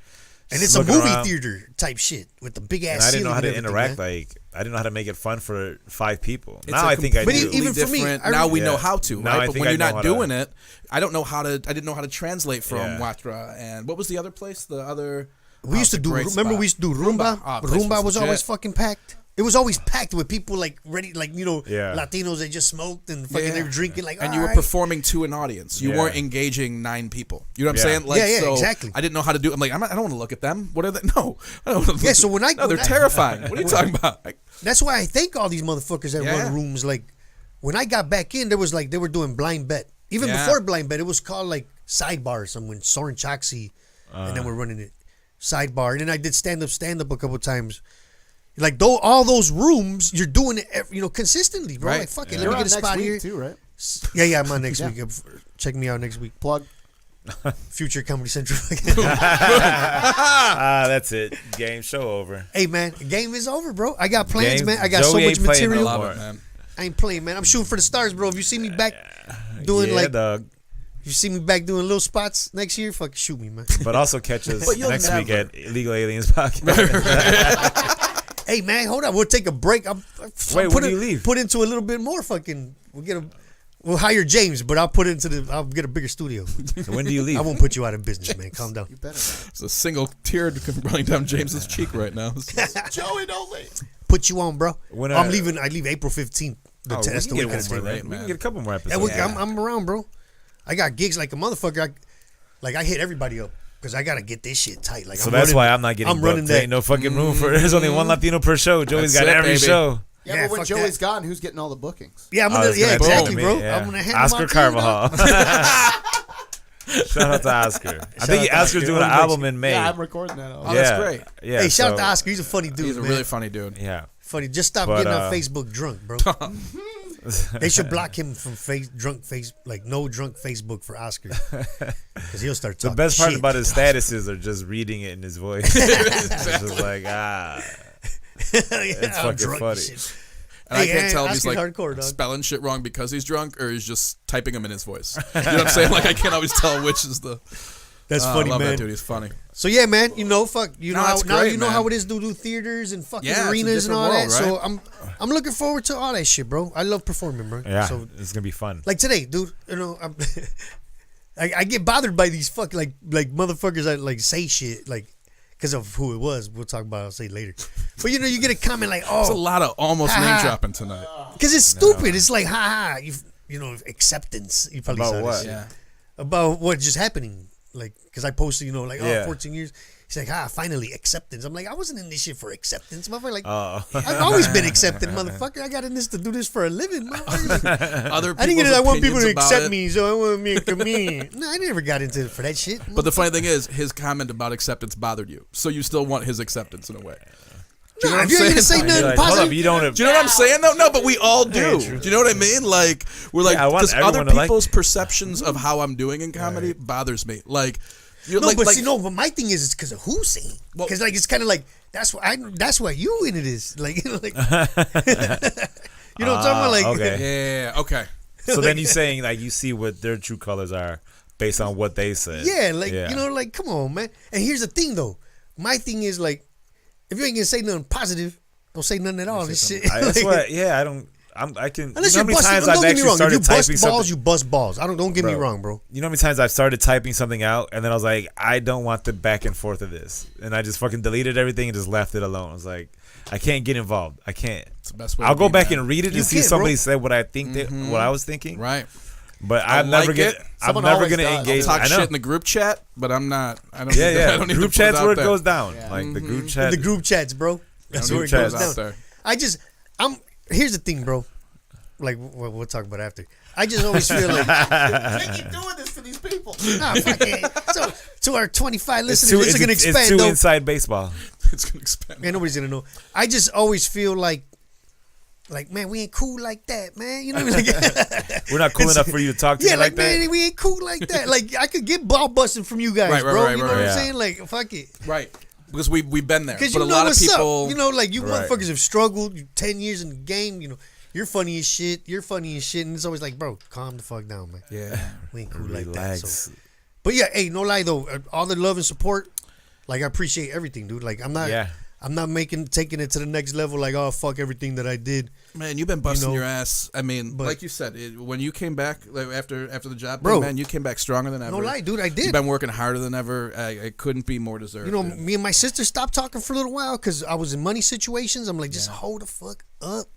And it's a looking movie around, theater type shit with the big ass. And I didn't know how to ceiling and interact. everything, Like I didn't know how to make it fun for 5 people. It's Now a I think I But do. even for me, different- I now we yeah. know how to, Now I right? But think when I you're know not how to- doing it, I didn't know how to translate from Yeah. Watra and what was the other place? The other We used to it's a do. great Remember, spot. we used to do Rumba. Ah, place Rumba was legit. always fucking packed. It was always packed with people like ready, like Yeah. Latinos that just smoked and fucking they were drinking like. and you were "Alright." performing to an audience. You Yeah. weren't engaging 9 people. You know what I'm Yeah. saying? Like, Yeah, so exactly. I didn't know how to do it. I'm like, I don't want to look at them. What are they? No, I don't wanna Yeah, look so at- when I- no, they're when I- terrifying. What are you talking about? Like, That's why I thank all these motherfuckers that Yeah. run rooms. Like when I got back in, there was like they were doing blind bet. Even Yeah. before blind bet, it was called like sidebar or something. When Soren Choksi, and then we're running it sidebar. And then I did stand up a couple times. Like though all those rooms, you're doing it, consistently, bro. Right. Like fuck it, You're let me on get a next spot week here. too, right? Yeah, I'm on next Yeah. week. Check me out next week. Plug. Future Comedy Central. That's it. Game show over. Hey man, the game is over, bro. I got plans, Game- man. I got Joey so much ain't playing I material. no love more. it, man. I ain't playing, man. I'm shooting for the stars, bro. If you see me back doing Yeah, like, dog. if you see me back doing little spots next year, fuck, shoot me, man. But also catch us But you'll next week never. at Illegal Aliens Podcast. Hey man, hold on. We'll take a break. Wait, when do you leave? Put into a little bit more fucking. We'll hire James, but I'll get a bigger studio. So when do you leave? I won't put you out of business, man. Calm down. You better not. It's a single tear running down James's cheek right now. Joey, don't leave. Put you on, bro. When I'm are- leaving. I leave April 15th. Oh, That's the we week can I get stay, one more, right? we can get a couple more Yeah, episodes. I'm around, bro. I got gigs like a motherfucker. I hit everybody up because I gotta get this shit tight. Like, So that's why I'm not getting I'm booked. running There that. ain't no fucking room for. There's only one Latino per show. Joey's That's got it, every baby. show. Yeah, Yeah, but when fuck Joey's that. gone, who's getting all the bookings? Yeah, I'm Oh, gonna. it's Yeah, gonna be exactly, me, bro. yeah. I'm gonna hand Oscar them out to you, dog. Carvajal. Shout out to Oscar. I think out to Oscar's Oscar. doing an album in May. Yeah, I'm recording that. Oh, that's great. Yeah. Hey, shout out so- to Oscar. He's a funny dude. He's a man. really funny dude. Yeah. funny. Just stop But, getting on Facebook drunk, bro. They should block him from no drunk Facebook for Oscar, because he'll start The talking. best part shit. about his statuses are just reading it in his voice. It's just like It's fucking funny. And I Hey, can't tell if he's Oscar's like hardcore, dog. spelling shit wrong because he's drunk or he's just typing them in his voice. You know what I'm saying? Like I can't always tell which is the. That's Oh, funny, I love man. that dude. He's funny. So yeah, man. Fuck. No, Now that's great, you know man. how it is to do theaters and fucking Yeah, it's a arenas and all different that. world, So I'm looking forward to all that shit, bro. I love performing, bro. Yeah, So it's gonna be fun. like today, dude. I get bothered by these fuck like motherfuckers that like say shit like because of who it was. We'll talk about it. I'll say it later. But you get a comment like, There's a oh, lot of almost Ha name ha. dropping tonight. because it's stupid. It's like, ha ha. Acceptance. You probably About saw what? this shit. Yeah. About what's just happening. Like, because I posted, Yeah. 14 years. He's like, finally, acceptance. I'm like, I wasn't in this shit for acceptance, motherfucker. Like, Oh. I've always been accepted, motherfucker. I got in this to do this for a living, motherfucker. Like, Other I didn't get it. I want people to opinions accept about it. me, so I want to be a comedian. No, I never got into it for that shit. But the funny thing is, his comment about acceptance bothered you, so you still want his acceptance in a way. no, know what if you I'm ain't gonna say saying? nothing You're like, hold positive, up, you don't. Do you know what I'm saying? though? No, but we all do. Yeah, Do true. you know what I mean? Like we're like Yeah, I want because other everyone to like people's perceptions of how I'm doing in comedy bothers me. Like you no, like, but like, see, no. But my thing is, it's because of who's saying. Well- Because like it's kind of like that's why you in it is like you know what I'm talking about? Like okay. yeah, okay. So then you saying like you see what their true colors are based on what they said. yeah, like like come on, man. And here's the thing though. My thing is like, if you ain't gonna say nothing positive, don't say nothing at all. This shit. That's Like, what. Yeah, I don't. I can. Unless you you're know how many busting, times don't I've get me actually wrong. If started you bust typing balls, something. you bust balls. Don't get me Bro. wrong, bro. You know how many times I've started typing something out and then I was like, I don't want the back and forth of this, and I just fucking deleted everything and just left it alone. I was like, I can't get involved. I can't. It's the best way. I'll to go be, back man. and read it You and see can't, somebody bro. said what I think what I was thinking. Right. But I I'm never like gonna. it. I'm Someone never always gonna does. engage. Talk I know. shit in the group chat, but I'm not. I don't. Yeah, need to- yeah. I don't need Group to put chat's out where it there. goes down. Yeah. Like the group chat. The group chats, bro. That's Group where it chat's goes out down. there. Here's the thing, bro. Like we'll talk about it after. I just always feel like They keep doing this to these people. nah, fuck it. So to our 25 It's listeners, too, this is gonna it's expand too though. inside baseball. It's gonna expand. Man, nobody's gonna know. I just always feel like man, we ain't cool like that, man. You know what I mean? Like, We're not cool enough for you to talk to yeah, me like like that. man, we ain't cool like that. Like I could get ball busting from you guys, Right, bro. right, you know right, what I'm yeah. saying? Like fuck it. Right. Because we've been there. Because But you a know lot of what's people. up. You know, like you Right. motherfuckers have struggled. You 10 years in the game. You know, you're funny as shit. You're funny as shit. And it's always like, bro, calm the fuck down, man. Yeah. We ain't cool like that. Relax. So. But yeah, hey, no lie though. All the love and support, like I appreciate everything, dude. Like I'm not. Yeah. I'm not taking it to the next level. Like, oh fuck everything that I did. Man, you've been busting know, your ass. I mean, but- like you said, when you came back like, after the job, Bro. thing, man, you came back stronger than ever. No lie, dude. I You've did. been working harder than ever. I couldn't be more deserved. You know, dude. me and my sister stopped talking for a little while because I was in money situations. I'm like, just hold the fuck up.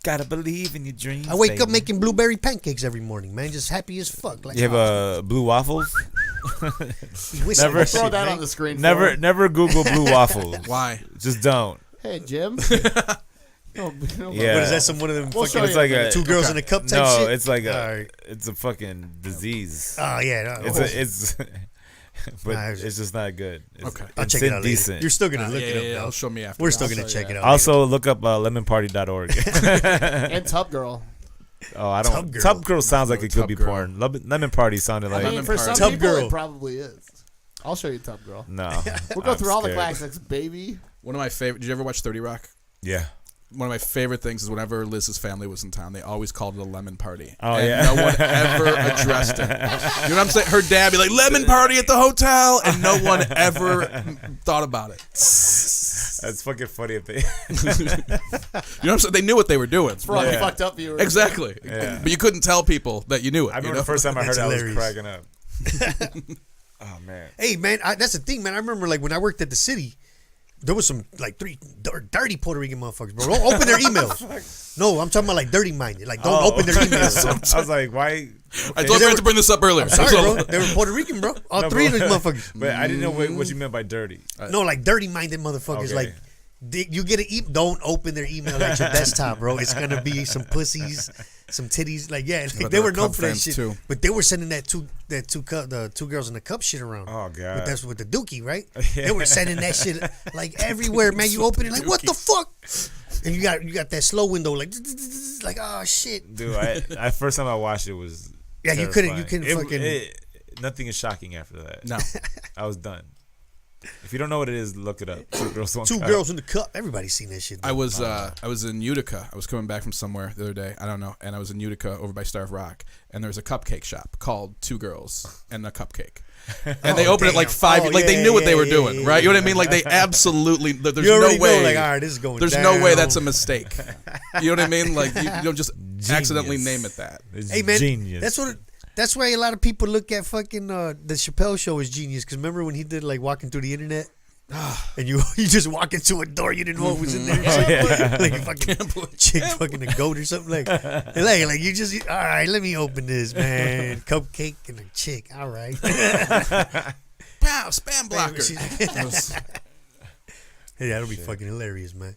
Gotta believe in your dreams. I wake up baby. making blueberry pancakes every morning, man. Just happy as fuck. Like, You have blue waffles? whistle never- that Throw shit, that man. on the screen. for Never, him. never Google blue waffles. Why? Just don't. Hey, Jim. No, Yeah. What is that? Some one of them We'll fucking show It's you like in a a minute. two girls in a cup type no. shit? It's like All a. right. It's a fucking disease. Oh yeah, no. It's but Nah, it's just not good. It's, Okay. I'll it's check it out later. indecent. You're still gonna look yeah, it up, yeah, though. show me after. We're still I'll gonna show check you. it out. Also, look up lemonparty.org. And Tub Girl. Oh, I Tub don't. Girl. Tub Girl sounds like it could Tub be Girl. porn. Lemon Party sounded I like mean, for some Tub people, Girl. it probably is. I'll show you Tub Girl. no. We'll go I'm through all the scared. classics, baby. One of my favorite. Did you ever watch 30 Rock? Yeah. One of my favorite things is whenever Liz's family was in town, they always called it a lemon party. Oh, and yeah. no one ever addressed it. You know what I'm saying? Her dad be like, lemon party at the hotel, and no one ever thought about it. That's fucking funny if they. You know what I'm saying? They knew what they were doing. For all the Yeah. fucked up viewers. Exactly. Yeah. But you couldn't tell people that you knew it. I remember you know? the first time I heard That's it, I was hilarious. cracking up. Oh man. Hey man, that's the thing, man. I remember like when I worked at the city, there was some like three dirty Puerto Rican motherfuckers, bro. Don't open their emails. No, I'm talking about like dirty minded. Like don't open their emails. Bro. I was like, why? I told you to bring this up earlier. Sorry, bro. They were Puerto Rican, bro. All No, three bro. of those motherfuckers. But I didn't know what you meant by dirty. No, like dirty minded motherfuckers. Okay. Like you get an don't open their email at your desktop, bro. It's gonna be some pussies, some titties. Like yeah, like, But they they were were known Cub for that fans, shit. too. But they were sending the two girls in the cup shit around. Oh god. But that's with the dookie, right? They were sending that shit like everywhere, man. You open it like, what the fuck? And you got that slow window, like oh shit. Dude, I first time I watched it was. Yeah, you couldn't fucking. Nothing is shocking after that. No. I was done. If you don't know what it is, look it up. Two girls, one Two cup. girls in the cup. Everybody's seen that shit. I was in Utica. I was coming back from somewhere the other day. I don't know. And I was in Utica over by Starved Rock. And there was a cupcake shop called Two Girls and a Cupcake. And they opened it like damn. 5 Oh, like they yeah, knew what they yeah, were yeah, doing, yeah, right? You know what I yeah. mean? Like they absolutely there's you already no way. know, like, all right, this is going there's down. no way that's a mistake. You know what I mean? Like you don't just accidentally Genius. name it that. It's Hey man, genius. that's why a lot of people look at fucking the Chappelle Show as genius. Because remember when he did like walking through the internet, and you just walk into a door, you didn't know what was in there. Like a fucking chick, fucking a goat or something like. Like you just all right. Let me open this, man. Cupcake and a chick. All right. Wow, spam blocker. Hey, that'll be fucking hilarious, man.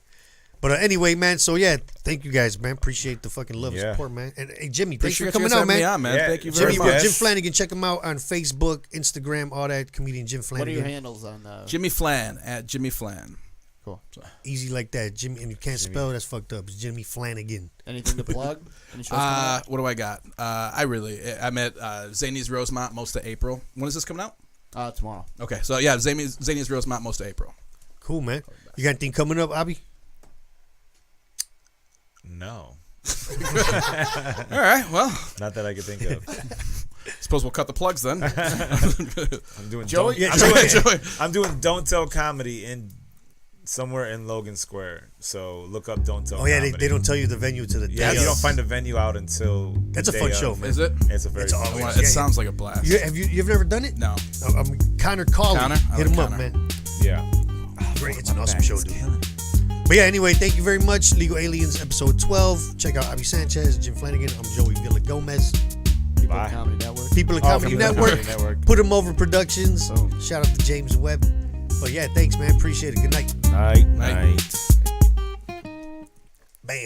But anyway, man. So yeah, thank you guys, man. Appreciate the fucking love and Yeah. support, man. And hey, Jimmy, thanks Appreciate for coming you guys out, having me man. on, man. Yeah, Thank you very Jimmy, much. Jim Flannigan, check him out on Facebook, Instagram, all that. Comedian Jim Flannigan. What are your handles on Jimmy Flan at Jimmy Flan. Cool. Easy like that, Jimmy. And you can't spell. That's fucked up. It's Jimmy Flannigan. Anything to plug? Any shows coming up? What do I got? I'm at Zany's Rosemont most of April. When is this coming out? Tomorrow. Okay, so yeah, Zany's Rosemont most of April. Cool, man. You got anything coming up, Abby? No, All right, well, not that I could think of. suppose we'll cut the plugs then. I'm doing Joey? I'm doing Don't Tell Comedy in somewhere in Logan Square. So look up Don't Tell. Oh yeah, Comedy. they don't tell you the venue to the Yeah, day you don't of. find the venue out until. the That's a day fun of. show, man. Is it? It's a very. It's fun always- show. It Yeah. sounds like a blast. You've never done it? No. I'm Connor Colley. Connor? I Hit like him up, Connor. man. Yeah. Great, it's an awesome show, dude. But yeah, anyway, thank you very much. Legal Aliens, episode 12. Check out Abby Sanchez, Jim Flannigan. I'm Joey Villa Gomez. People Bye. at Comedy Network. People at Oh, Comedy People at Network. Comedy Network. Put 'em Over Productions. Boom. Shout out to James Webb. But yeah, thanks, man. Appreciate it. Good night. Night. Night. Night. Bam.